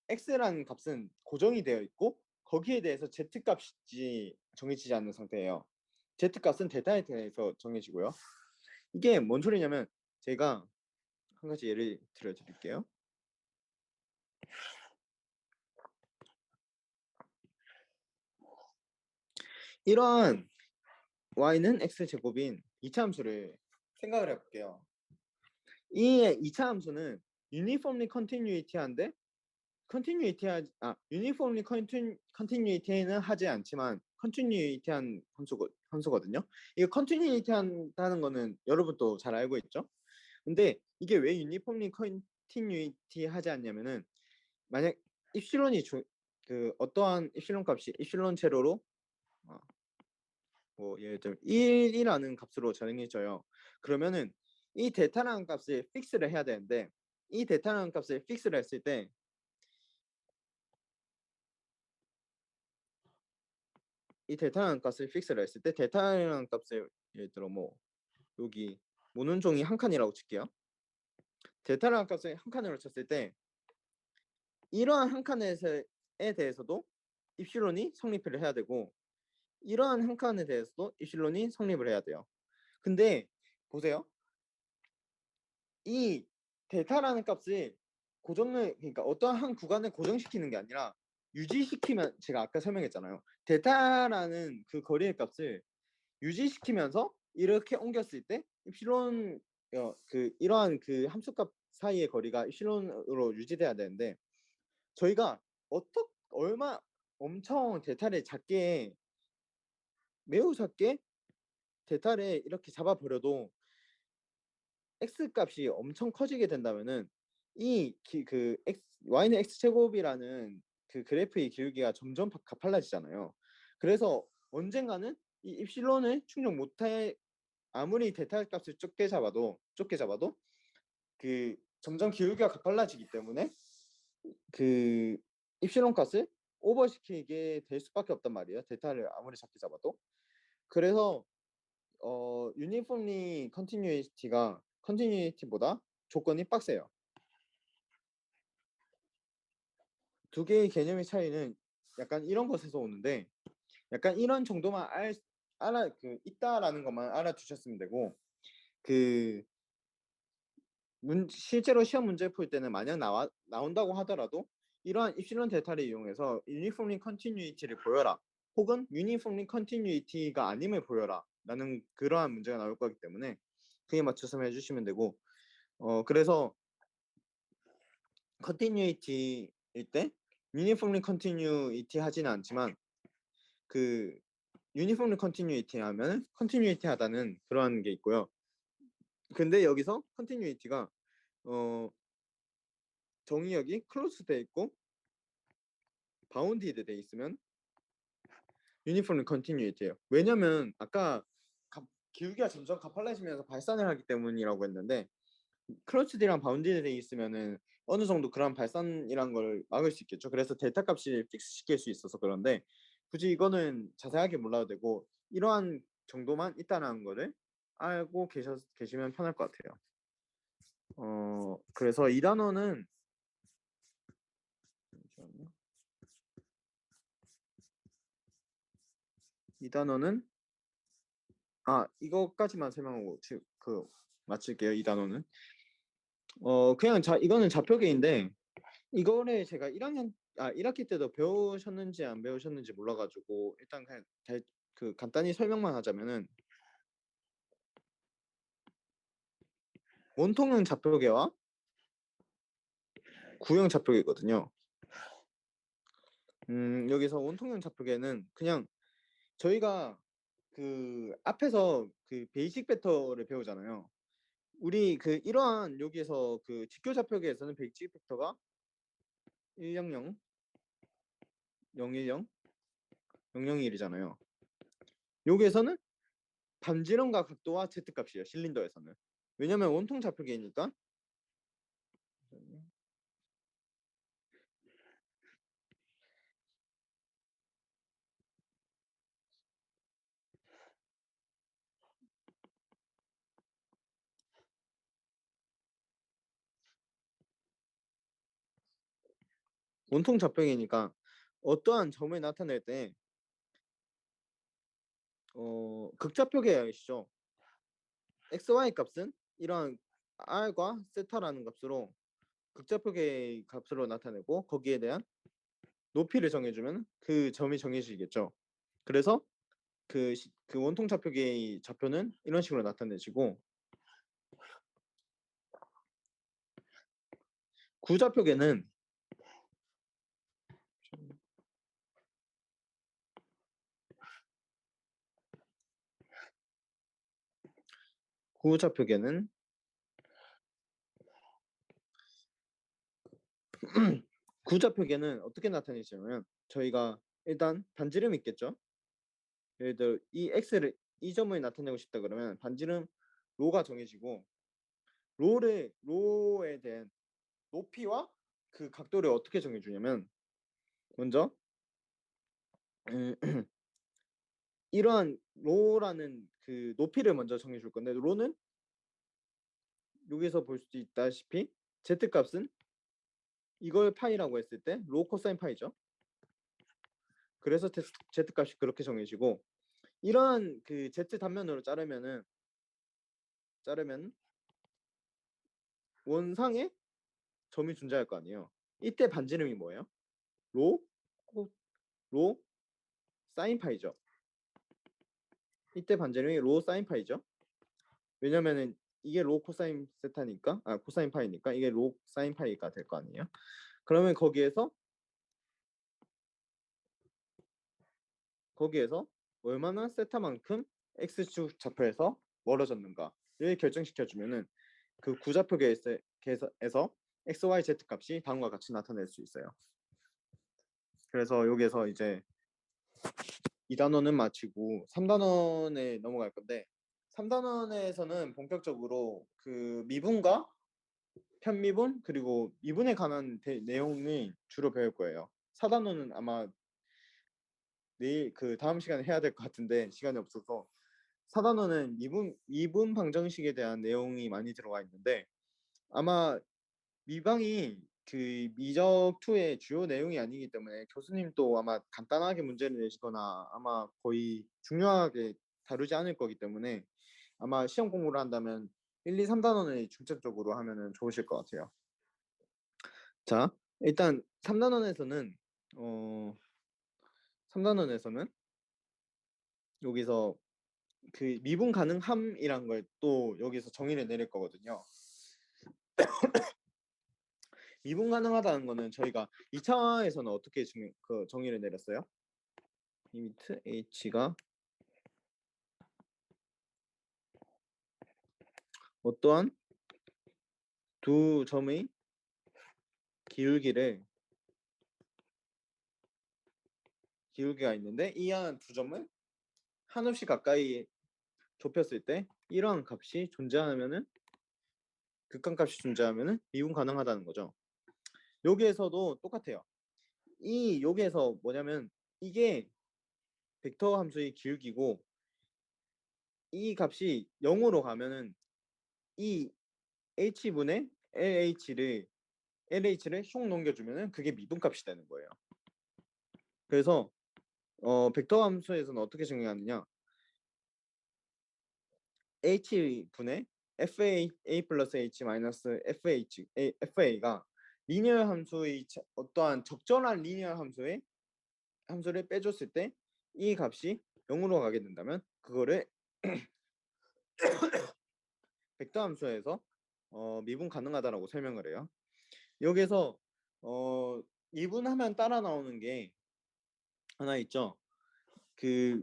x라는 값은 고정이 되어 있고 거기에 대해서 z값이 정해지지 않는 상태예요. z값은 데이터에 대해서 정해지고요. 이게 뭔 소리냐면 제가 한 가지 예를 들어 드릴게요. 이러한 y는 x제곱인 2차 함수를 생각을 해볼게요. 이 2차 함수는 uniformly continuity한데 uniformly continuity는 하지 않지만 continuity한 함수거든요. 이거 continuity한다는 거는 여러분도 잘 알고 있죠? 근데 이게 왜 uniformly continuity 하지 않냐면은 만약 입실론이 그 어떠한 입실론 값이 입실론 제로로 뭐 예를 들면 1이라는 값으로 정해져요. 그러면은 이 데이터라는 값을 픽스를 해야 되는데 이 데이터라는 값을 픽스를 했을 때 이 데이터라는 값을 픽스를 했을 때 데이터라는 값을 예를 들어 뭐 여기 모눈종이 한 칸이라고 칠게요. 데이터라는 값을 한 칸으로 쳤을 때 이러한 한 칸에 대해서도 입실론이 성립을 해야 되고 이러한 한 칸에 대해서도 입실론이 성립을 해야 돼요. 근데 보세요. 이 데이터라는 값을 고정을 그러니까 어떠한 한 구간을 고정시키는 게 아니라 유지시키면 제가 아까 설명했잖아요. 데이터라는 그 거리의 값을 유지시키면서 이렇게 옮겼을 때 입실론 그 이러한 그 함수값 사이의 거리가 입실론으로 유지돼야 되는데 저희가 얼마 엄청 데이터를 작게 매우 작게 데이터를 이렇게 잡아버려도 x 값이 엄청 커지게 된다면은 y는 x 제곱이라는 그 그래프의 기울기가 점점 가팔라지잖아요. 그래서 언젠가는 이 입실론을 충족 못해 아무리 데이터 값을 좁게 잡아도 그 점점 기울기가 가팔라지기 때문에 그 입실론 값을 오버시키게 될 수밖에 없단 말이에요. 데이터를 아무리 작게 잡아도. 그래서 유니폼리 컨티뉴이티가 컨티뉴이티보다 조건이 빡세요. 두 개의 개념의 차이는 약간 이런 것에서 오는데 약간 이런 정도만 있다라는 것만 알아두셨으면 되고 그 실제로 시험 문제 풀 때는 만약 나온다고 하더라도 이러한 입실론 데이터를 이용해서 유니폼리 컨티뉴이티를 보여라 혹은 유니폼리 컨티뉴이티가 아님을 보여라 라는 그러한 문제가 나올 거기 때문에 그에 맞춰서 해주시면 되고 그래서 컨티뉴이티일 때 유니폼리 컨티뉴이티 하지는 않지만 그 유니폼리 컨티뉴이티 하면 컨티뉴이티 하다는 그러한 게 있고요. 근데 여기서 컨티뉴이티가 정의역이 클로즈 돼 있고 바운디드 돼 있으면 유니폼리 컨티뉴이티예요. 왜냐면 아까 기울기가 점점 가팔라지면서 발산을 하기 때문이라고 했는데 클로즈드랑 바운디드 돼 있으면은 어느 정도 그런 발산이란 걸 막을 수 있겠죠. 그래서 데이터 값이 픽스 시킬 수 있어서 그런데 굳이 이거는 자세하게 몰라도 되고 이러한 정도만 있다는 거를 알고 계시면 편할 것 같아요. 그래서 이 단어는 잠시만요. 이 단어는 이거까지만 설명하고 마칠게요. 이 단어는 그냥 이거는 좌표계인데 이거를 제가 1학기 때도 배우셨는지 안 배우셨는지 몰라가지고 일단 그냥 간단히 설명만 하자면은 원통형 좌표계와 구형 좌표계거든요. 여기서 원통형 좌표계는 그냥 저희가 그 앞에서 그 베이직 벡터를 배우잖아요. 우리 이러한 여기에서 그 직교 좌표계에서는 베이직 벡터가 100, 010, 001이잖아요. 여기에서는 반지름과 각도와 z값이에요. 실린더에서는. 왜냐면 원통 좌표계니까. 원통 좌표계니까 어떠한 점을 나타낼 때 극좌표계 아시죠? xy 값은 이런 r과 세타라는 값으로 극좌표계의 값으로 나타내고 거기에 대한 높이를 정해주면 그 점이 정해지겠죠. 그래서 그 원통 좌표계의 좌표는 이런 식으로 나타내지고 구좌표계는 구좌표계는 구좌표계는 어떻게 나타내시냐면 저희가 일단 반지름이 있겠죠. 예를 들어 이 x를 이 점을 나타내고 싶다 그러면 반지름 로가 정해지고 로에 대한 높이와 그 각도를 어떻게 정해주냐면 먼저 이러한 로라는 그 높이를 먼저 정해줄 건데 로는 여기서 볼 수 있다시피 z 값은 이걸 파이라고 했을 때 로 코사인 파이죠. 그래서 z 값이 그렇게 정해지고 이러한 그 z 단면으로 자르면 원상에 점이 존재할 거 아니에요. 이때 반지름이 뭐예요? 로, 로 사인 파이죠. 이때 반지름이 로 사인 파이죠. 왜냐면은 이게 로 코사인 세타니까 코사인 파이니까 이게 로 사인 파이가 될 거 아니에요. 그러면 거기에서 얼마나 세타만큼 x축 좌표에서 멀어졌는가를 결정시켜주면은 그 구좌표계에서 x, y, z 값이 다음과 같이 나타낼 수 있어요. 그래서 여기에서 이제 2단원은 마치고 3단원에 넘어갈 건데 3단원에서는 본격적으로 그 미분과 편미분 그리고 미분에 관한 내용이 주로 배울 거예요. 4단원은 아마 내일 그 다음 시간에 해야 될 것 같은데 시간이 없어서 4단원은 미분 방정식에 대한 내용이 많이 들어가 있는데 아마 미방이 그 미적 2의 주요 내용이 아니기 때문에 교수님도 아마 간단하게 문제를 내시거나 아마 거의 중요하게 다루지 않을 거기 때문에 아마 시험 공부를 한다면 1, 2, 3단원을 중점적으로 하면 좋으실 것 같아요. 자, 일단 3단원에서는 3단원에서는 여기서 그 미분 가능함이란 걸 또 여기서 정의를 내릴 거거든요. 미분 가능하다는 거는 저희가 2차에서는 어떻게 정의를 내렸어요? 리미트 h가 어떠한 두 점의 기울기가 있는데 이 한 두 점을 한없이 가까이 좁혔을 때 이러한 값이 존재하면은 극한값이 존재하면은 미분 가능하다는 거죠. 여기에서도 똑같아요. 여기에서 뭐냐면 이게 벡터 함수의 기울기고 이 값이 0으로 가면은 이 h분의 LH를 슉 넘겨주면은 그게 미분값이 되는 거예요. 그래서 벡터 함수에서는 어떻게 정의하느냐? h분의 fa 플러스 h 마이너스 fa가 리니어 함수의 어떠한 적절한 리니어 함수를 빼줬을 때 이 값이 0으로 가게 된다면 그거를 벡터 함수에서 미분 가능하다라고 설명을 해요. 여기서 미분하면 따라 나오는 게 하나 있죠. 그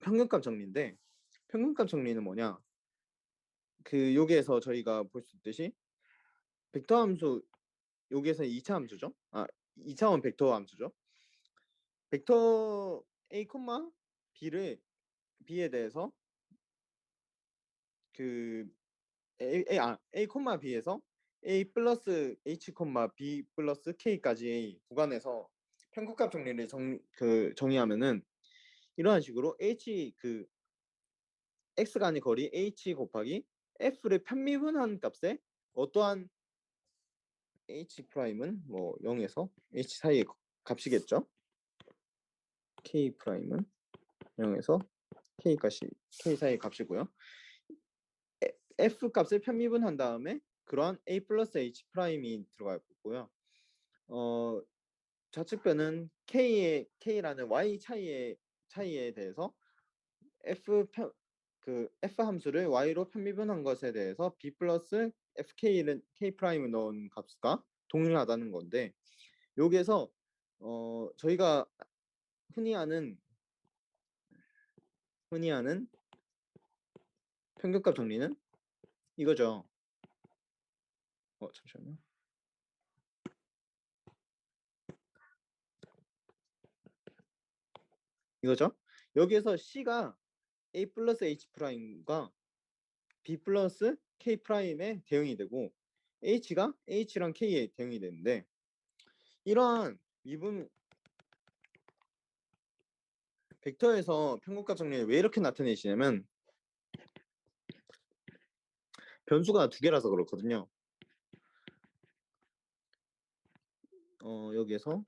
평균값 정리인데 평균값 정리는 뭐냐? 그 여기에서 저희가 볼 수 있듯이 벡터 함수 여기에서 2차 함수죠. 2차원 벡터 함수죠. 벡터 a, b에 대해서 그 a, b에서 a 플러스 h, b 플러스 k까지의 구간에서 평균값 정리를 정의하면은 이러한 식으로 x 간의 거리 h 곱하기 f를 편미분한 값에 어떠한 h 프라임은 뭐 0에서 h 사이의 값이겠죠. K 프라임은 0에서 K 사이의 값이고요. F 값을 편미분한 다음에 그러한 A 플러스 H 프라임이 들어갈 거고요. 좌측변은 K라는 Y 차이에 대해서 F 함수를 Y로 편미분한 것에 대해서 B 플러스 FK를 K 프라임을 넣은 값과 동일하다는 건데, 여기에서 저희가 흔히 아는 평균값 정리는 이거죠. 잠시만요. 이거죠. 여기에서 C가 A 플러스 H 프라임과 B 플러스 K 프라임의 대응이 되고, H가 H랑 K의 대응이 되는데, 이러한 미분 벡터에서 평균값 정리를 왜 이렇게 나타내시냐면, 변수가 두 개라서 그렇거든요. 여기에서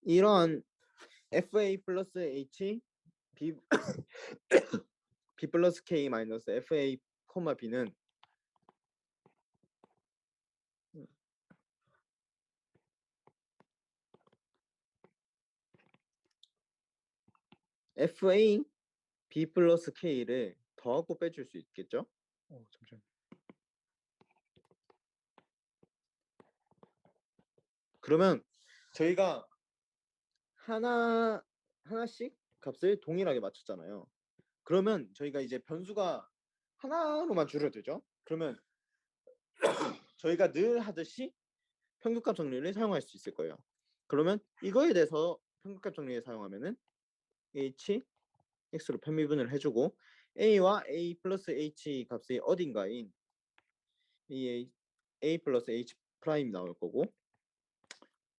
이러한 FA 플러스 H B, B 플러스 K 마이너스 FA, B는 FA B 플러스 K를 더하고 빼줄 수 있겠죠? 잠시만요. 그러면 저희가 하나씩 값을 동일하게 맞췄잖아요. 그러면 저희가 이제 변수가 하나로만 줄여들죠. 그러면 저희가 늘 하듯이 평균값 정리를 사용할 수 있을 거예요. 그러면 이거에 대해서 평균값 정리를 사용하면은 H, X로 편미분을 해주고 A와 A 플러스 H 값이 어딘가인 A 플러스 H 프라임 나올 거고,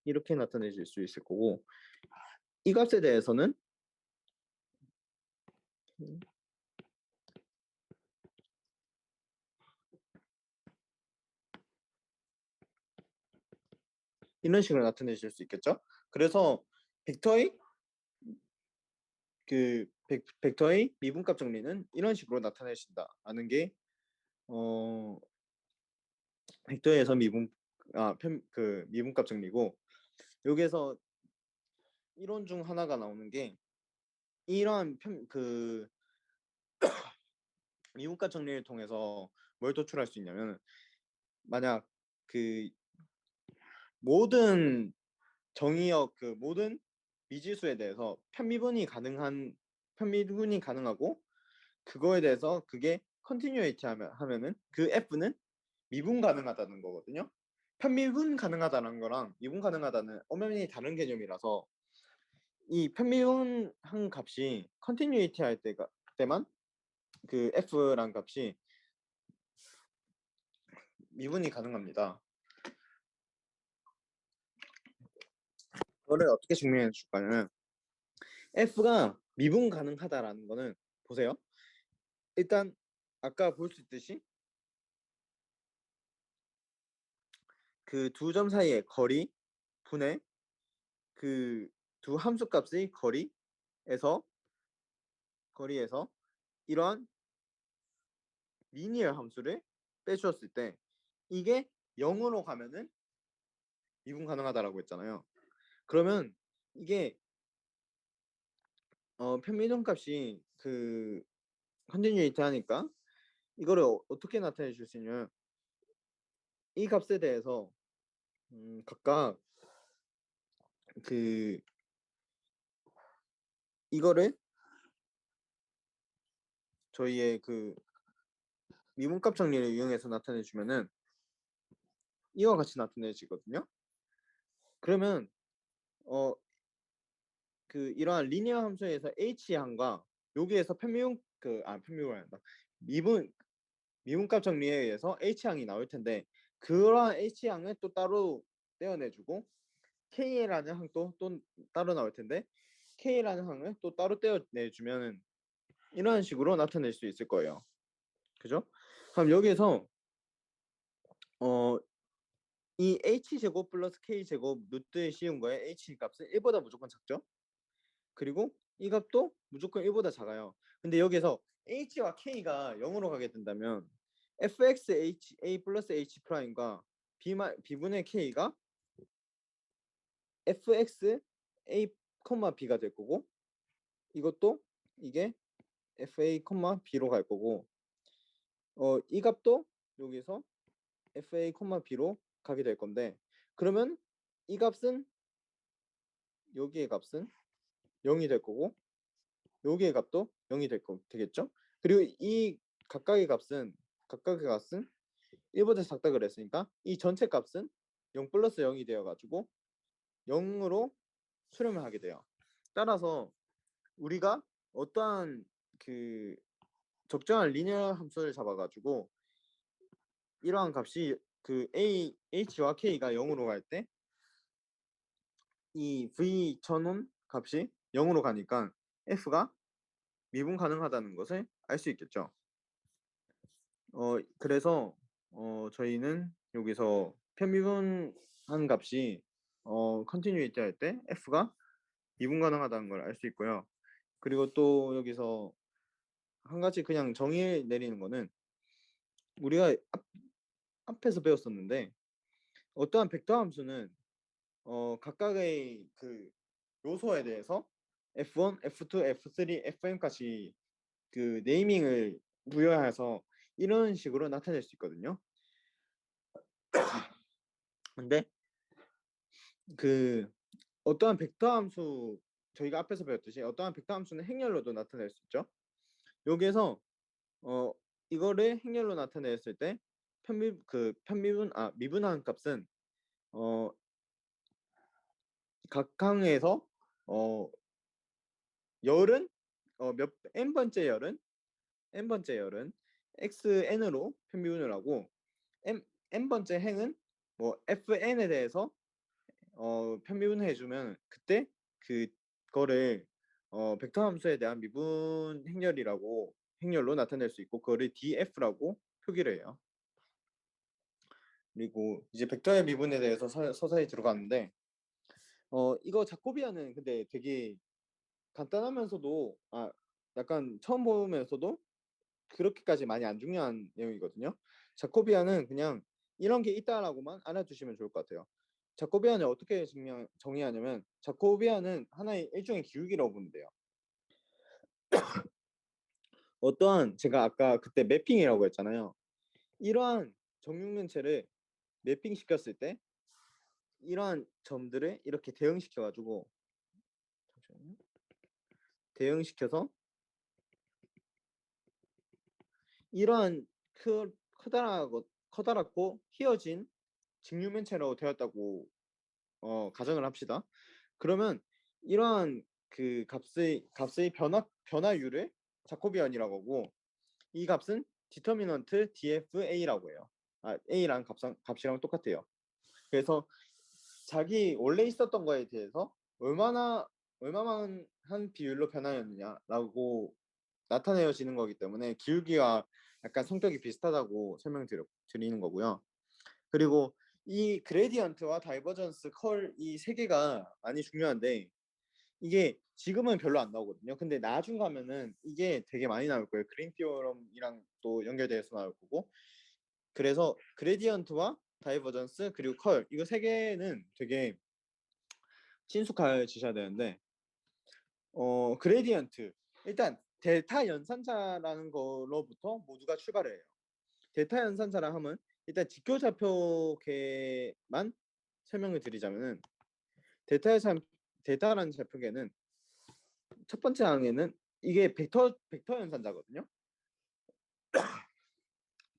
이렇게 나타내실 수 있을 거고, 이 값에 대해서는 이런 식으로 나타내실 수 있겠죠. 그래서 벡터의 미분값 정리는 이런 식으로 나타내신다 하는 게 벡터에서 미분값 정리고, 여기에서 이론 중 하나가 나오는 게, 이러한 미분값 정리를 통해서 뭘 도출할 수 있냐면, 만약 그 모든 모든 미지수에 대해서 편미분이 가능하고, 그거에 대해서 그게 컨티뉴이티 하면은 그 F는 미분 가능하다는 거거든요. 편미분 가능하다는 거랑 미분 가능하다는 엄연히 다른 개념이라서, 이 편미분한 값이 컨티뉴이티 할 때만 그 F란 값이 미분이 가능합니다. 그거를 어떻게 증명해 줄까요? F가 미분 가능하다라는 거는, 보세요. 일단 아까 볼 수 있듯이 그 두 점 사이의 거리 분의 그 두 함수 값의 거리에서 이러한 리니어 함수를 빼주었을 때 이게 0으로 가면은 미분 가능하다라고 했잖아요. 그러면 이게 편미분 값이 컨티뉴이티 하니까 이거를 어떻게 나타내 줄 수 있냐면, 이 값에 대해서 각각 이거를 저희의 미분값 정리를 이용해서 나타내 주면은 이와 같이 나타내지거든요. 그러면 이러한 리니어 함수에서 H항과 여기에서 편미분을 한다. 미분값 정리에 의해서 H항이 나올 텐데, 그러한 H항을 또 따로 떼어내주고 K라는 항도 또 따로 나올 텐데, k라는 항을 또 따로 떼어내주면 이런 식으로 나타낼 수 있을 거예요. 그죠? 그럼 여기에서 이 h제곱 플러스 k제곱 루트에 씌운 거에 h 값은 1보다 무조건 작죠? 그리고 이 값도 무조건 1보다 작아요. 근데 여기서 h와 k가 0으로 가게 된다면 fx h a 플러스 h 프라임과 b분의 k가 fx a, b가 될 거고 이것도 이게 fa, b로 갈 거고 이 값도 여기서 fa, b로 가게 될 건데 그러면 이 값은 여기의 값은 0이 될 거고 여기의 값도 0이 되겠죠? 그리고 이 각각의 값은 1보다 작다 그랬으니까 이 전체 값은 0 플러스 0이 되어가지고 0으로 수렴을 하게 돼요. 따라서 우리가 어떠한 그 적정한 리니어 함수를 잡아가지고 이러한 값이 그 h와 k가 0으로 갈 때 이 v 전원 값이 0으로 가니까 f가 미분 가능하다는 것을 알 수 있겠죠. 그래서 저희는 여기서 편미분한 값이 컨티뉴이티 할 때 f가 미분 가능하다는 걸 알 수 있고요. 그리고 또 여기서 한 가지 그냥 정의 내리는 거는 우리가 앞에서 배웠었는데 어떠한 벡터 함수는 각각의 그 요소에 대해서 F1, F2, F3, Fm까지 그 네이밍을 부여해서 이런 식으로 나타낼 수 있거든요. 근데 그 어떠한 벡터 함수 저희가 앞에서 배웠듯이 어떠한 벡터 함수는 행렬로도 나타낼 수 있죠. 여기에서 이거를 행렬로 나타냈을 때 미분한 값은 각 항에서 열은 몇 n번째 열은 xn으로 편미분을 하고 n번째 행은 뭐 fn에 대해서 편미분해 주면 그때 그거를 벡터 함수에 대한 미분 행렬로 나타낼 수 있고 그거를 df라고 표기를 해요. 그리고 이제 벡터의 미분에 대해서 서서히 들어가는데 이거 자코비아는 근데 되게 간단하면서도 약간 처음 보면서도 그렇게까지 많이 안 중요한 내용이거든요. 자코비아는 그냥 이런 게 있다라고만 알아두시면 좋을 것 같아요. 자코비아는 어떻게 정의하냐면 자코비아는 하나의 일종의 기울기라고 보면 돼요. 어떠한 제가 아까 그때 매핑이라고 했잖아요. 이러한 정육면체를 매핑 시켰을 때 이러한 점들을 이렇게 대응시켜가지고 잠시만요. 대응시켜서 이러한 커다랗고 휘어진 직육면체로 되었다고 가정을 합시다. 그러면 이러한 그 값의 변화율을 자코비안이라고 하고 이 값은 디터미넌트 dfa라고 해요. a라는 값이랑 똑같아요. 그래서 자기 원래 있었던 거에 대해서 얼마만 한 비율로 변하였느냐라고 나타내어지는 거기 때문에 기울기와 약간 성격이 비슷하다고 설명드리는 거고요. 그리고 이 그레디언트와 다이버전스 컬 이 세 개가 많이 중요한데 이게 지금은 별로 안 나오거든요. 근데 나중 가면은 이게 되게 많이 나올 거예요. 그린 티오럼이랑 또 연결돼서 나올 거고. 그래서 그레디언트와 다이버전스 그리고 컬 이거 세 개는 되게 친숙해지셔야 되는데 그레디언트 일단 델타 연산자라는 거로부터 모두가 출발을 해요. 델타 연산자라 하면 일단 직교좌표계만 설명을 드리자면은 델타라는 좌표계는 첫 번째 항에는 이게 벡터 연산자거든요.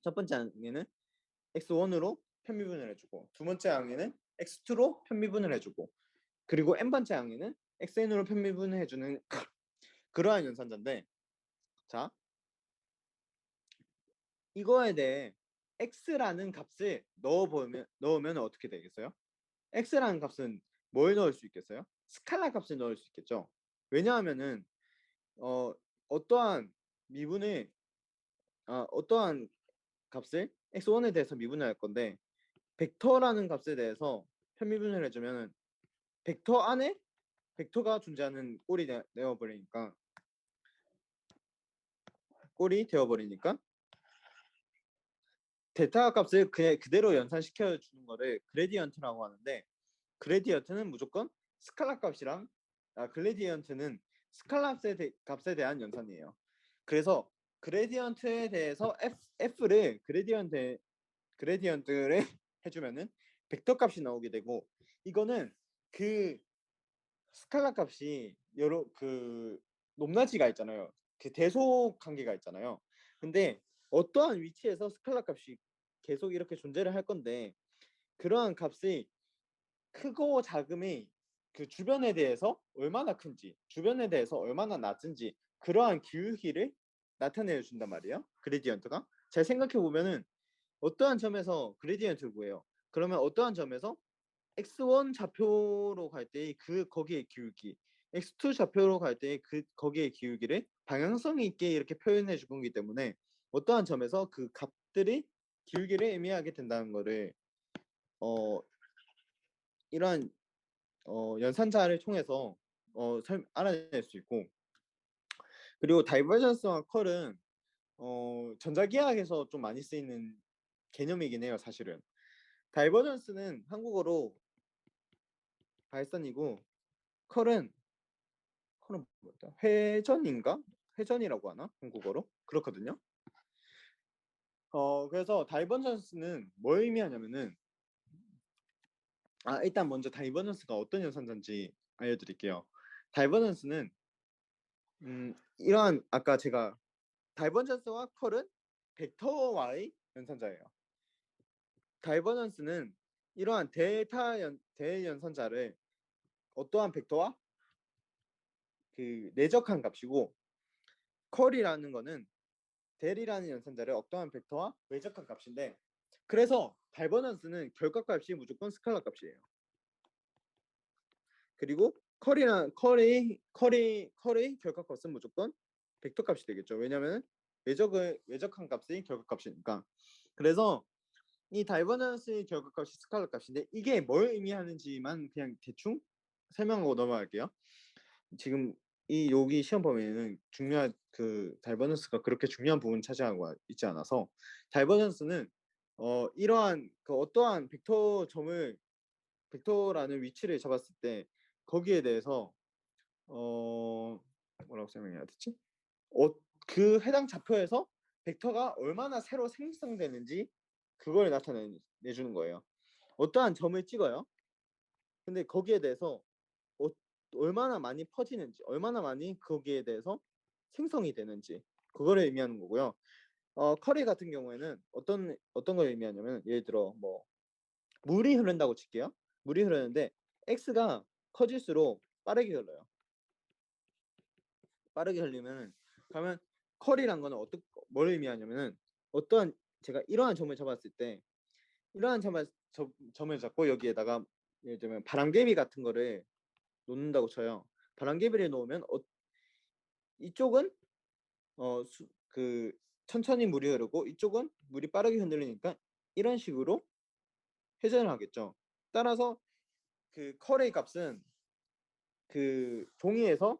첫 번째 항에는 x1으로 편미분을 해주고 두 번째 항에는 x2로 편미분을 해주고 그리고 n번째 항에는 xn으로 편미분을 해주는 그러한 연산자인데 자 이거에 대해 x라는 값을 넣으면 어떻게 되겠어요? x라는 값은 뭘 넣을 수 있겠어요? 스칼라 값을 넣을 수 있겠죠. 왜냐하면은 어떠한 미분을 어떠한 값을 x1에 대해서 미분을 할 건데 벡터라는 값에 대해서 편미분을 해주면 벡터 안에 벡터가 존재하는 꼴이 되어버리니까 데이터 값을 그냥 그대로 연산시켜 주는 거를 그레디언트라고 하는데 그레디언트는 무조건 스칼라 값이랑 그레디언트는 스칼라 값에 대한 연산이에요. 그래서 그레디언트에 대해서 f를 그레디언트를 해주면은 벡터 값이 나오게 되고 이거는 그 스칼라 값이 여러 그 높낮이가 있잖아요. 그 대속 관계가 있잖아요. 근데 어떠한 위치에서 스칼라 값이 계속 이렇게 존재를 할 건데 그러한 값이 크고 작음이 그 주변에 대해서 얼마나 큰지 주변에 대해서 얼마나 낮은지 그러한 기울기를 나타내 준단 말이에요. 그레디언트가 잘 생각해 보면은 어떠한 점에서 그레디언트를 구해요. 그러면 어떠한 점에서 x1 좌표로 갈 때의 거기의 기울기 x2 좌표로 갈 때의 거기의 기울기를 방향성 있게 이렇게 표현해 준 거기 때문에 어떠한 점에서 그 값들이 기울기를 의미하게 된다는 거를 어 이러한 연산자를 통해서 알아낼 수 있고 그리고 다이버전스와 컬은 전자기하학에서 좀 많이 쓰이는 개념이긴 해요. 사실은 다이버전스는 한국어로 발산이고 컬은 뭐였다? 회전인가? 회전이라고 하나? 한국어로? 그렇거든요. 그래서 다이버전스는 뭘 의미하냐면은 일단 먼저 다이버전스가 어떤 연산자인지 알려드릴게요. 다이버전스는 이러한 아까 제가 다이버전스와 컬은 벡터와의 연산자예요. 다이버전스는 이러한 대연산자를 어떠한 벡터와 그 내적한 값이고 컬이라는 거는 델이라는 연산자를 어떠한 벡터와 외적한 값인데 그래서 다이버전스는 결과값이 무조건 스칼라 값이에요. 그리고 컬의 결과값은 무조건 벡터 값이 되겠죠. 왜냐하면 외적한 값이 결과값이니까. 그래서 이 다이버전스의 결과값이 스칼라 값인데 이게 뭘 의미하는지만 그냥 대충 설명하고 넘어갈게요. 지금 여기 시험 범위에는 중요한 다이버전스가 그렇게 중요한 부분 차지하고 있지 않아서 다이버전스는 이러한 어떠한 벡터라는 위치를 잡았을 때 거기에 대해서 뭐라고 설명해야 되지? 그 해당 좌표에서 벡터가 얼마나 새로 생성되는지 그걸 나타내주는 거예요. 어떠한 점을 찍어요. 근데 거기에 대해서 어, 얼마나 많이 퍼지는지, 얼마나 많이 거기에 대해서 생성이 되는지 그거를 의미하는 거고요. 커리 같은 경우에는 어떤 걸 의미하냐면 예를 들어 뭐 물이 흐른다고 칠게요. 물이 흐르는데 x가 커질수록 빠르게 흘러요. 빠르게 흘리면 그러면 컬이란 거는 뭘 의미하냐면은 어떠한 제가 이러한 점을 잡았을 때 이러한 점을 잡고 여기에다가 예를 들면 바람개비 같은 거를 놓는다고 쳐요. 바람개비를 놓으면 이쪽은 천천히 물이 흐르고 이쪽은 물이 빠르게 흔들리니까 이런 식으로 회전을 하겠죠. 따라서 그 컬의 값은 종이에서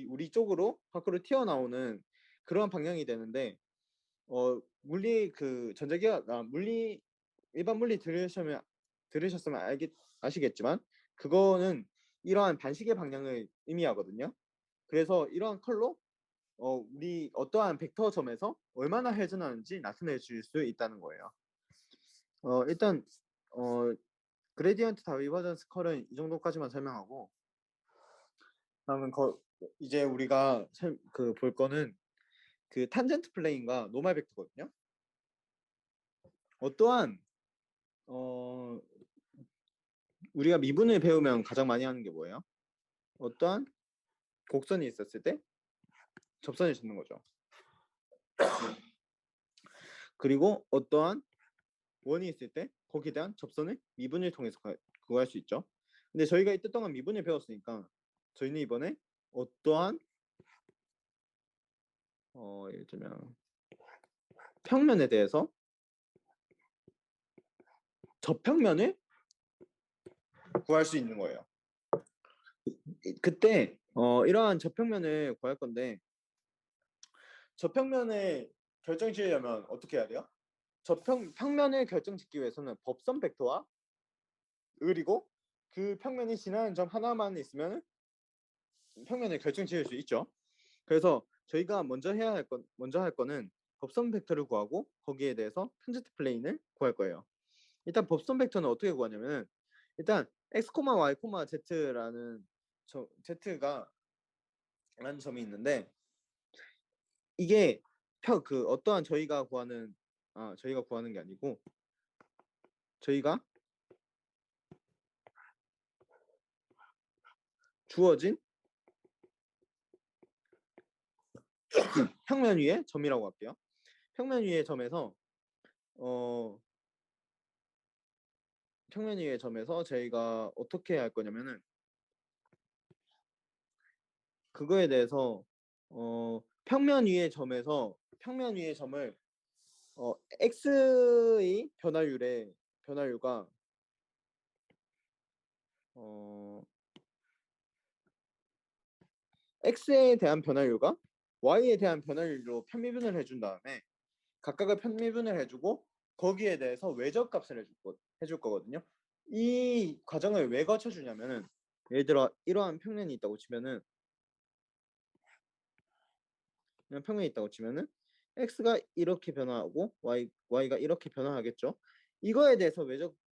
우리 쪽으로 밖으로 튀어나오는 그런 방향이 되는데 물리 전자기학 물리 일반 물리 들으셨으면 아시겠지만 그거는 이러한 반시계 방향을 의미하거든요. 그래서 이러한 컬로 우리 어떠한 벡터 점에서 얼마나 회전하는지 나타내 줄 수 있다는 거예요. 일단 그레디언트 다이버전스 컬은 이 정도까지만 설명하고 그러면 이제 우리가 볼 거는 탄젠트 플레인과 노멀 벡터거든요. 어떠한 우리가 미분을 배우면 가장 많이 하는 게 뭐예요? 어떠한 곡선이 있었을 때 접선을 짓는 거죠. 그리고 어떠한 원이 있을 때 거기에 대한 접선을 미분을 통해서 구할 수 있죠. 근데 저희가 이때 동안 미분을 배웠으니까 저희는 이번에 어떠한 예를 들면 평면에 대해서 저평면을 구할 수 있는 거예요. 그때 이러한 저평면을 구할 건데 저평면을 결정지으려면 어떻게 해야 돼요? 평면을 결정짓기 위해서는 법선 벡터와 그리고 그 평면이 지나는 점 하나만 있으면 평면을 결정지을 수 있죠. 그래서 저희가 먼저 할 거는 법선 벡터를 구하고 거기에 대해서 탄젠트 플레인을 구할 거예요. 일단 법선 벡터는 어떻게 구하냐면은 일단 x, y, z라는 z가 라는 점이 있는데 이게 어떠한 저희가 구하는 게 아니고 저희가 주어진 평면 위의 점이라고 할게요. 평면 위의 점에서 평면 위의 점에서 저희가 어떻게 할 거냐면은 그거에 대해서 평면 위의 점을 x의 변화율과 x에 대한 변화율과 y에 대한 변화율로 편미분을 해준 다음에 각각을 편미분을 해주고 거기에 대해서 외적값을 해줄 거거든요. 이 과정을 왜 거쳐주냐면은 예를 들어 이러한 평면이 있다고 치면은 이런 평면이 있다고 치면은 x가 이렇게 변화하고 y가 이렇게 변화하겠죠. 이거에 대해서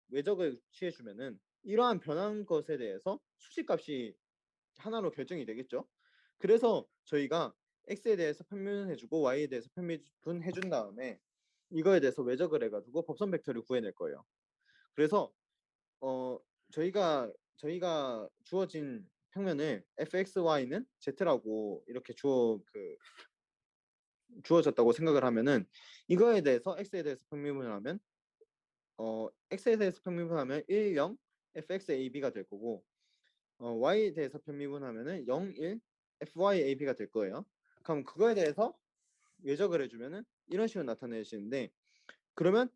외적을 취해주면은 이러한 변한 것에 대해서 수식값이 하나로 결정이 되겠죠. 그래서 저희가 x에 대해서 편미분해주고 y에 대해서 편미분해준 다음에 이거에 대해서 외적을 해가지고 법선 벡터를 구해낼 거예요. 그래서 어 저희가 주어진 평면을 fxy는 z라고 이렇게 주어졌다고 생각을 하면은 이거에 대해서 x에 대해서 편미분을 하면 x에 대해서 편미분하면 1, 0 fxab가 될 거고 y에 대해서 편미분하면은 0, 1 fyab가 될 거예요. 그럼 그거에 대해서 외적을 해주면은 이런 식으로 나타내시는데 그러면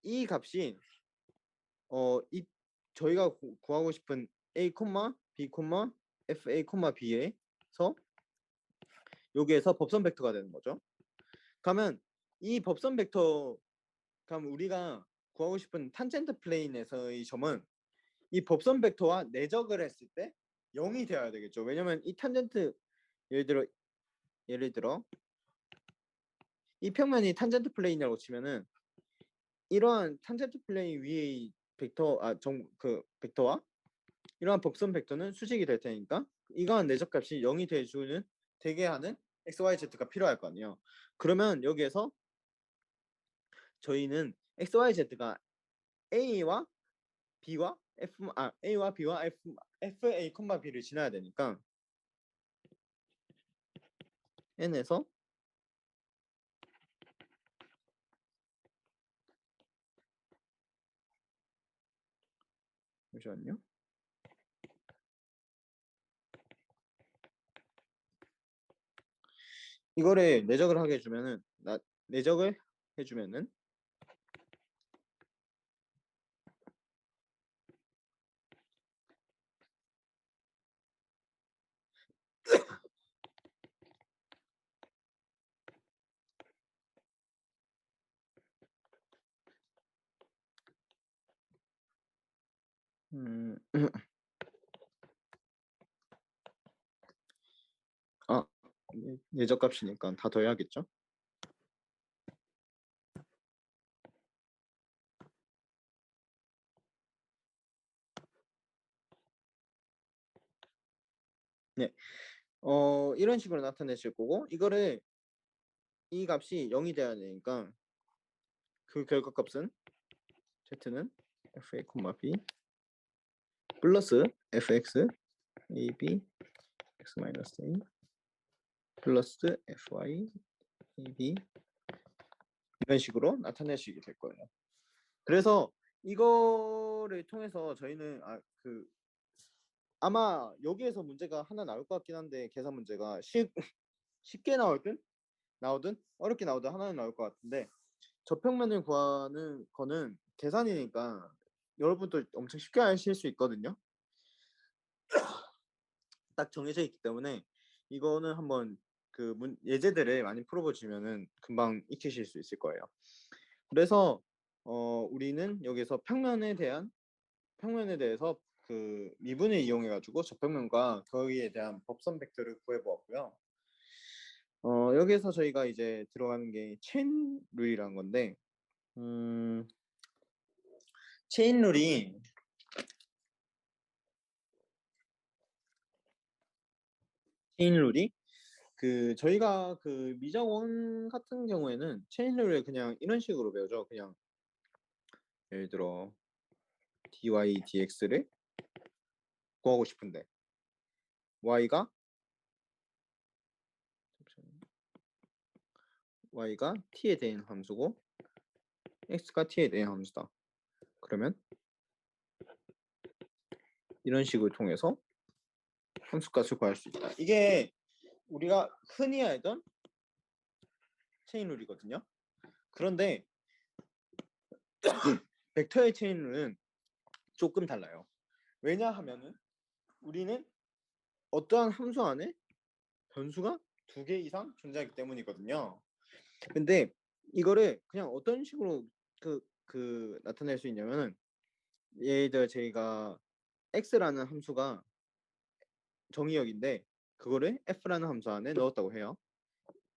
이 값이 이 저희가 구하고 싶은 a, b, fa, b에서 여기에서 법선 벡터가 되는 거죠. 그러면 이 법선 벡터 그럼 우리가 구하고 싶은 탄젠트 플레인에서의 점은 이 법선 벡터와 내적을 했을 때 0이 되어야 되겠죠. 왜냐면 이 탄젠트 예를 들어 이 평면이 탄젠트 플레인이라고 치면은 이러한 탄젠트 플레인 위의 벡터와 이러한 법선 벡터는 수직이 될 테니까 이러한 내적값이 0이 되게 하는 XYZ가 필요할 거 아니에요. 그러면 여기에서 저희는 XYZ가 A와 B와 A와 B와 FA, B를 지나야 되니까 N에서 잠시만요. 이거를 내적을 하게 해주면은 내적을 해주면은 아 내적값이니까 다 더해야겠죠. 네, 이런 식으로 나타내실 거고 이 값이 0이 돼야 되니까 그 결과값은 z는 fa, b 플러스 fx ab x 마이너스 a 플러스 fy ab 이런 식으로 나타내시게 될 거예요. 그래서 이거를 통해서 저희는 아마 여기에서 문제가 하나 나올 것 같긴 한데 계산 문제가 쉽게 나오든 어렵게 나오든 하나는 나올 것 같은데 저평면을 구하는 거는 계산이니까 여러분도 엄청 쉽게 하실 수 있거든요. 딱 정해져 있기 때문에 이거는 한번 그 예제들을 많이 풀어보시면은 금방 익히실 수 있을 거예요. 그래서 우리는 여기서 평면에 대해서 그 미분을 이용해 가지고 저평면과 거기에 대한 법선 벡터를 구해 보았고요. 여기에서 저희가 이제 들어가는 게 체인 룰이라는 건데 체인 룰이 그 저희가 그 미적원 같은 경우에는 체인 룰을 그냥 이런 식으로 배우죠. 그냥 예를 들어 dy dx를 구하고 싶은데 y가 t에 대한 함수고 x가 t에 대한 함수다. 그러면 이런 식을 통해서 함수값을 구할 수 있다. 이게 우리가 흔히 알던 체인 룰이거든요. 그런데 벡터의 체인 룰은 조금 달라요. 왜냐하면은 우리는 어떠한 함수 안에 변수가 2개 이상 존재하기 때문이거든요. 근데 이거를 그냥 어떤 식으로 나타낼 수 있냐면은 예를 들어 저희가 x라는 함수가 정의역인데 그거를 f라는 함수 안에 넣었다고 해요.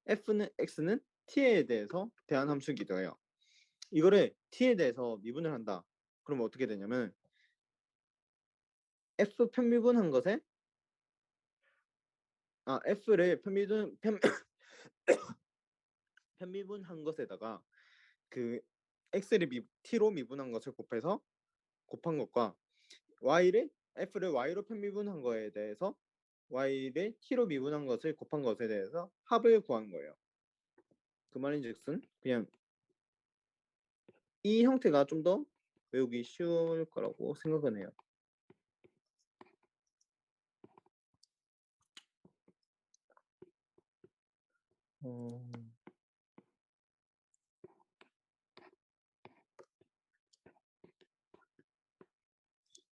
x는 t에 대한 함수이기도 해요. 이거를 t에 대해서 미분을 한다. 그러면 어떻게 되냐면 f 편미분한 것에 f를 편미분한 것에다가 그 x를 t로 미분한 것을 곱한 것과 f를 y로 편미분한 거에 대해서 y를 t로 미분한 것을 곱한 것에 대해서 합을 구하는 거예요. 그 말인즉슨 그냥 이 형태가 좀 더 외우기 쉬울 거라고 생각은 해요.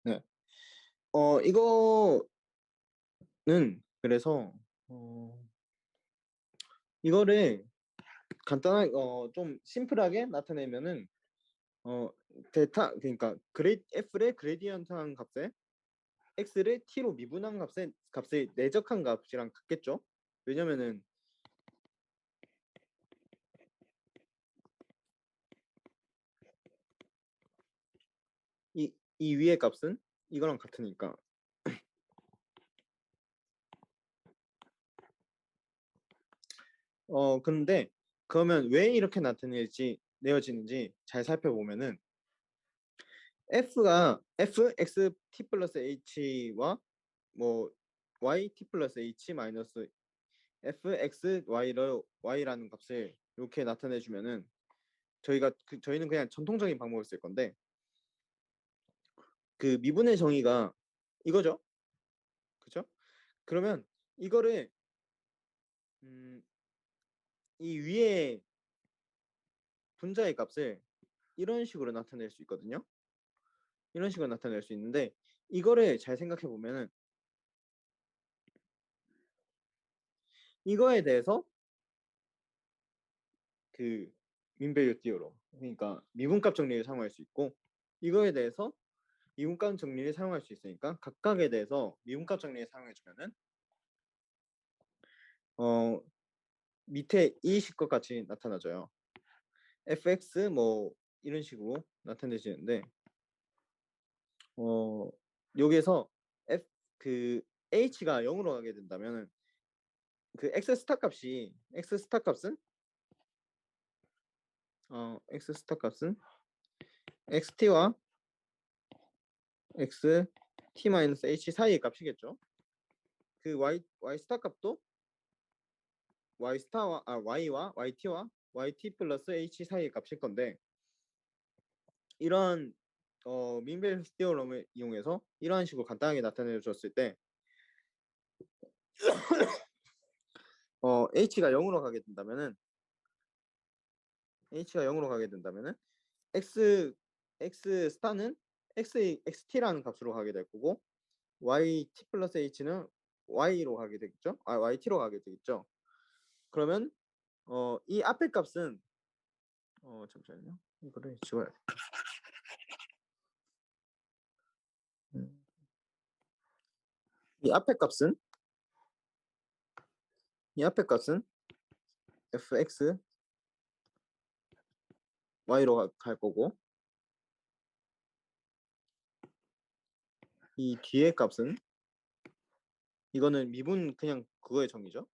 네. 이거는 그래서 이거를 간단하게 좀 심플하게 나타내면은 데타 그러니까 f를 그레디언트한 값에 x를 t로 미분한 값의 내적한 값이랑 같겠죠? 왜냐면은 이 위의 값은 이거랑 같으니까. 근데 그러면 왜 이렇게 내어지는지 잘 살펴보면은 x t 플러스 h와 뭐 y t 플러스 h 마이너스 f x y라는 값을 이렇게 나타내 주면은 저희는 그냥 전통적인 방법을 쓸 건데 그 미분의 정의가 이거죠. 그죠? 그러면 이거를 이 위에 분자의 값을 이런 식으로 나타낼 수 있거든요. 이런 식으로 나타낼 수 있는데 이거를 잘 생각해 보면은 이거에 대해서 그 민밸류 띠어로 그러니까 미분값 정리를 사용할 수 있고 이거에 대해서 미분값 정리를 사용할 수 있으니까 각각에 대해서 미분값 정리를 사용해 주면은 밑에 이 식과 같이 나타나져요. fx 뭐 이런 식으로 나타내지는데 여기에서 그 h가 0으로 가게 된다면 그 x 스타 값은 xt와 x t-h 사이의 값이겠죠. 그 y 스타 값도 y와 yt와 yt 플러스 h 사이의 값일 건데 이런 민벨 스티어럼을 이용해서 이러한 식으로 간단하게 나타내 줬을 때 h가 0으로 가게 된다면은 x 스타는 xt라는 값으로 가게 될 거고 yt 플러스 h는 y로 가게 되겠죠? yt로 가게 되겠죠? 그러면 이 앞에 값은 잠시만요. 이거를 지워야 돼. 이 앞에 값은 fx y로 갈 거고 이 뒤에 값은 이거는 미분 그냥 그거의 정의죠.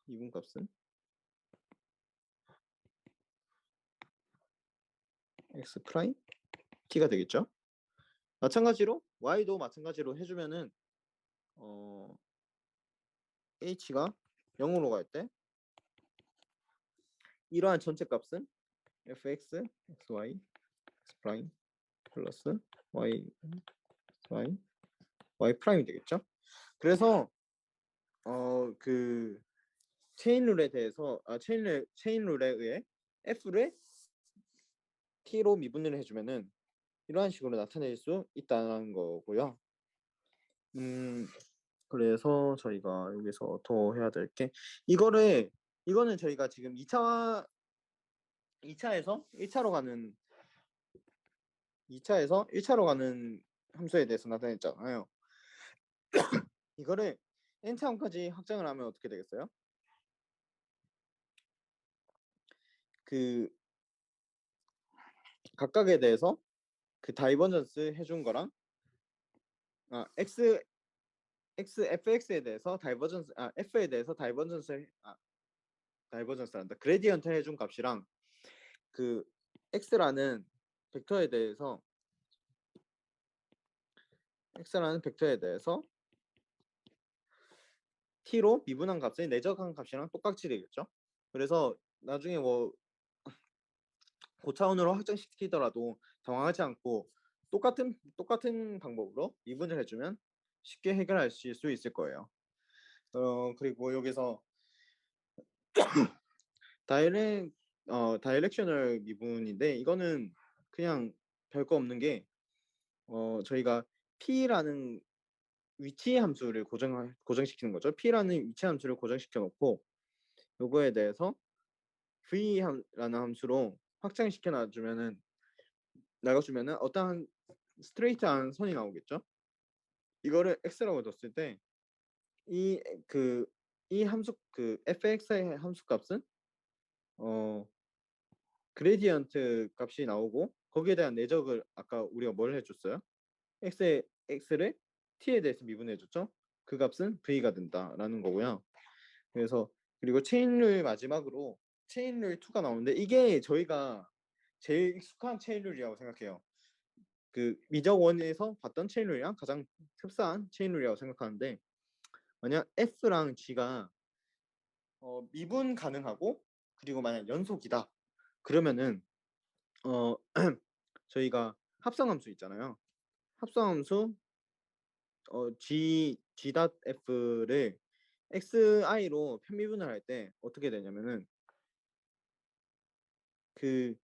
미분 값은 x 프라임 t가 되겠죠. 마찬가지로 y도 마찬가지로 해주면은 h가 0으로 갈 때 이러한 전체 값은 fx, xy, x 프라임 플러스 y, y 프라임이 되겠죠. 그래서 그 체인 룰에 대해서 체인 룰에 의해 f를 t로 미분을 해주면은 이러한 식으로 나타낼 수 있다는 거고요. 그래서 저희가 여기서 더 해야 될 게 이거는 저희가 지금 2차에서 1차로 가는 2차에서 1차로 가는 함수에 대해서 나타냈잖아요. 이거를 n차원까지 확장을 하면 어떻게 되겠어요? 그 각각에 대해서 그 다이버전스 해준 거랑 fx에 대해서 f에 대해서 다이버전스란다. 그레디언트 해준 값이랑 그 x라는 벡터에 대해서 t로 미분한 값을 내적한 값이랑 똑같이 되겠죠. 그래서 나중에 뭐 고차원으로 확장시키더라도 당황하지 않고 똑같은 방법으로 미분을 해주면 쉽게 해결하실 수 있을 거예요. 그리고 여기서 다이렉셔널 미분인데 이거는 그냥 별거 없는 게 저희가 p라는 위치 함수를 고정시키는 거죠. p라는 위치 함수를 고정시켜 놓고 요거에 대해서 v라는 함수로 확장시켜 나가주면은 어떠한 스트레이트한 선이 나오겠죠. 이거를 x라고 뒀을 때 이 함수 fx의 함수 값은 그레디언트 값이 나오고 거기에 대한 내적을 아까 우리가 뭘 해줬어요? x를 t에 대해서 미분해줬죠. 그 값은 v가 된다라는 거고요. 그래서 그리고 체인룰 마지막으로 체인룰 2가 나오는데 이게 저희가 제일 익숙한 체인룰이라고 생각해요. 그 미적 원에서 봤던 체인룰이랑 가장 흡사한 체인룰이라고 생각하는데 만약 F랑 G가 미분 가능하고 그리고 만약 연속이다 그러면은 저희가 합성함수 있잖아요. 합성함수 G.F를 XI로 편미분을 할 때 어떻게 되냐면은 그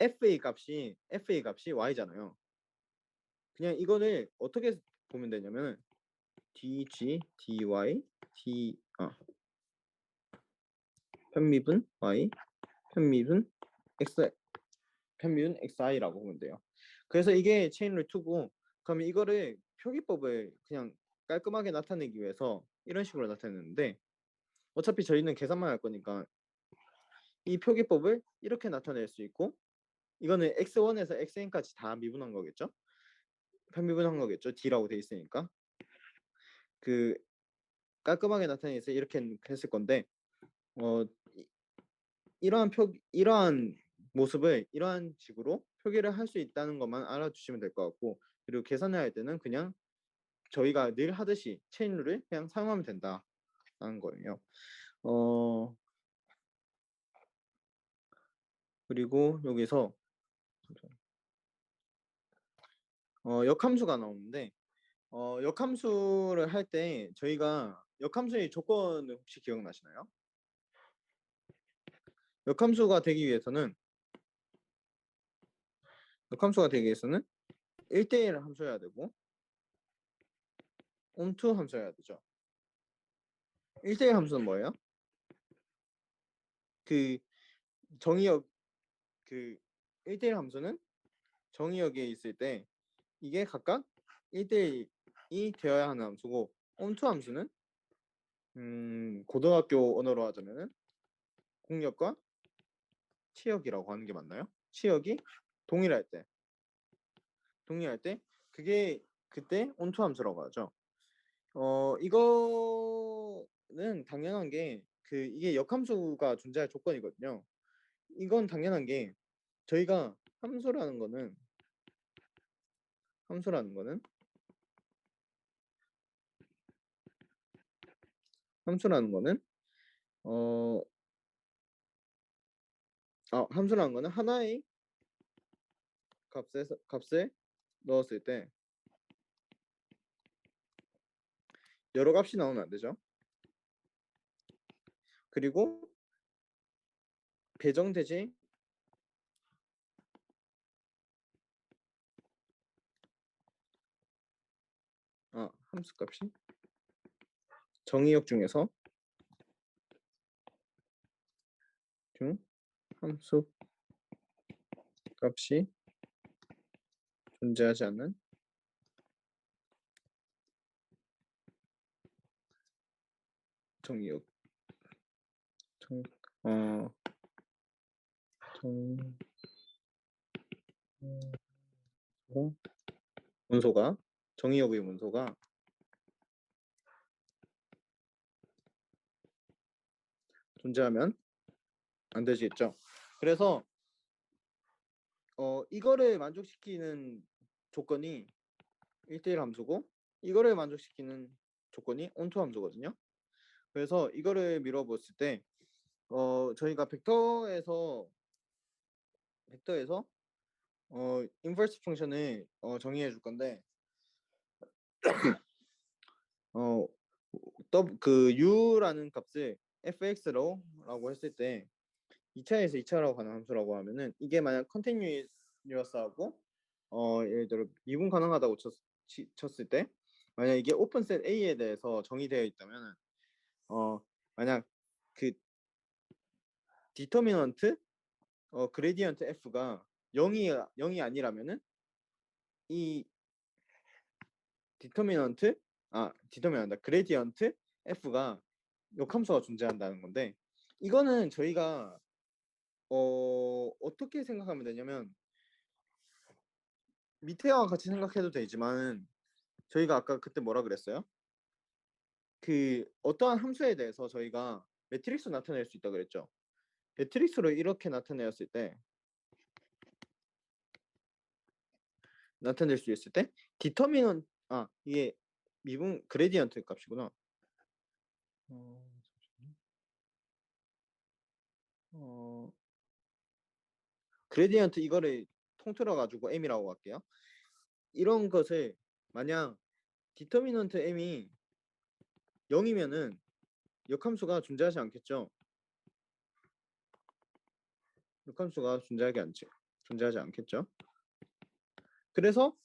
FA 값이 Y잖아요. 그냥 이거를 어떻게 보면 되냐면 dg dy 편미분 y 편미분 x 편미분 xi라고 보면 돼요. 그래서 이게 체인룰 2고 그러면 이거를 표기법을 그냥 깔끔하게 나타내기 위해서 이런 식으로 나타내는데 어차피 저희는 계산만 할 거니까 이 표기법을 이렇게 나타낼 수 있고 이거는 x1에서 xn까지 다 미분한 거겠죠? 편미분한 거겠죠? d라고 돼 있으니까 그 깔끔하게 나타내서 이렇게 했을 건데 어 이러한 모습을 이러한 식으로 표기를 할 수 있다는 것만 알아주시면 될 것 같고 그리고 계산을 할 때는 그냥 저희가 늘 하듯이 체인룰을 그냥 사용하면 된다는 거예요. 어, 그리고 여기서 역함수가 나오는데 역함수를 할 때 저희가 역함수의 조건을 혹시 기억나시나요? 역함수가 되기 위해서는 1대1 함수여야 되고 onto 함수여야 되죠. 1대1 함수는 뭐예요? 그 정의역 그 1대1 함수는 정의역에 있을 때 이게 각각 1대1이 되어야 하는 함수고 onto 함수는 고등학교 언어로 하자면은 공역과 치역이라고 하는 게 맞나요? 치역이 동일할 때 그게 그때 onto 함수라고 하죠. 이거는 당연한 게 이게 역함수가 존재할 조건이거든요. 이건 당연한 게 저희가 함수라는 거는 함수라는 거는 어, 함수라는 거는 하나의 값을 넣었을 때 여러 값이 나오면 안 되죠. 그리고 배정되지 함수 값이 정의역 중에서 함수 값이 존재하지 않는 정의역 정, 어, 정, 문소가 정의역의 문소가 존재하면 안 되시겠죠. 그래서 이거를 만족시키는 조건이 1대1 함수고 이거를 만족시키는 조건이 onto 함수거든요. 그래서 이거를 밀어봤을 때 저희가 벡터에서 인버스 펑션을 정의해 줄 건데 u라는 값을 fx로라고 했을 때 2차에서 2차라고 가는 함수라고 하면은 이게 만약 컨티뉴어스하고 예를 들어 미분 가능하다고 쳤을 때 만약 이게 오픈셋 A에 대해서 정의되어 있다면 만약 그 디터미넌트 그레디언트 F가 0이 아니라면은 이 그레디언트 F가 역함수가 존재한다는 건데 이거는 저희가 어떻게 생각하면 되냐면 밑에와 같이 생각해도 되지만 저희가 아까 그때 뭐라 그랬어요? 어떠한 함수에 대해서 저희가 매트릭스로 나타낼 수 있다 그랬죠. 매트릭스로 이렇게 나타낼 수 있을 때 디터미넌 이게 미분 그레디언트 값이구나. 그레디언트 이거를 통틀어 가지고 m이라고 할게요. 이런 것을 만약 디터미넌트 m이 0이면은 역함수가 존재하지 않겠죠. 역함수가 존재하지 않겠죠. 그래서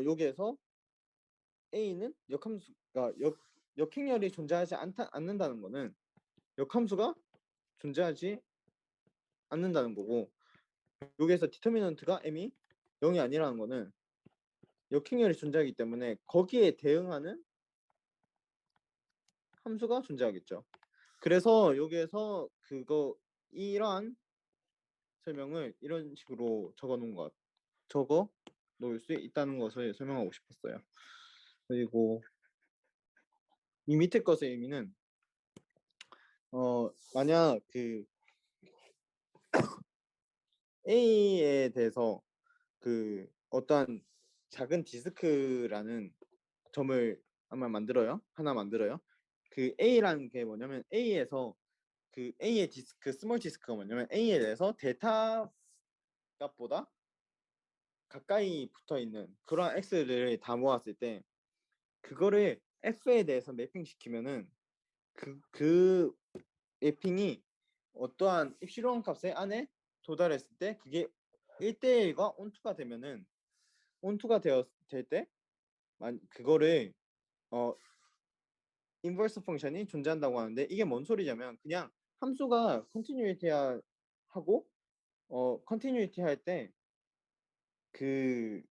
여기에서 A는 역함수가 역행렬이 존재하지 않는다는 거는 역함수가 존재하지 않는다는 거고 여기에서 디터미넌트가 m이 0이 아니라는 거는 역행렬이 존재하기 때문에 거기에 대응하는 함수가 존재하겠죠. 그래서 여기에서 이러한 설명을 이런 식으로 적어 놓을 수 있다는 것을 설명하고 싶었어요. 그리고 이 밑에 것의 의미는 만약 A에 대해서 어떠한 작은 디스크라는 점을 하나 만들어요. A라는 게 뭐냐면 A에서 그 A의 디스크 스몰 디스크가 뭐냐면 A에 대해서 데이터 값보다 가까이 붙어 있는 그러한 X를 다 모았을 때 그거를 F에 대해서 매핑시키면은 그 매핑이 어떠한 입실론 값의 안에 도달했을 때 그게 1대1과 온투가 되면은 온투가 될 때 그거를 인버스 펑션이 존재한다고 하는데 이게 뭔 소리냐면 그냥 함수가 컨티뉴이티 하고 컨티뉴이티 할 때 그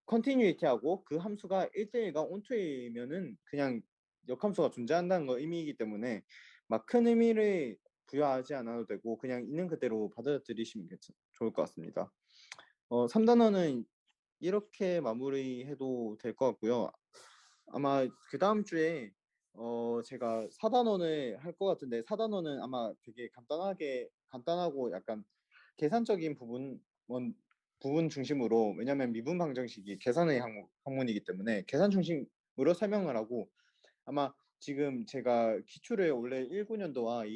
컨티뉴이티하고 그 함수가 1대1과 온투이면은 그냥 역함수가 존재한다는 거 의미이기 때문에 막 큰 의미를 부여하지 않아도 되고 그냥 있는 그대로 받아들이시면 좋을 것 같습니다. 3단원은 이렇게 마무리해도 될 것 같고요. 아마 그 다음 주에 제가 4단원을 할 것 같은데 4단원은 아마 되게 간단하고 약간 계산적인 부분 중심으로 왜냐면 미분 방정식이 계산의 학문이기 때문에 계산 중심으로 설명을 하고 아마 지금 제가 기출을 원래 19년도와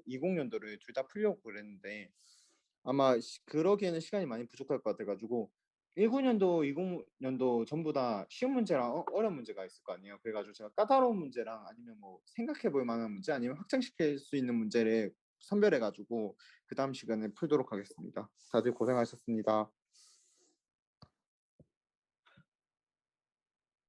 20년도를 둘 다 풀려고 그랬는데 아마 그러기에는 시간이 많이 부족할 것 같아가지고 19년도, 20년도 전부 다 쉬운 문제랑 어려운 문제가 있을 거 아니에요. 그래가지고 제가 까다로운 문제랑 아니면 뭐 생각해 볼 만한 문제 아니면 확장시킬 수 있는 문제를 선별해가지고 그 다음 시간에 풀도록 하겠습니다. 다들 고생하셨습니다.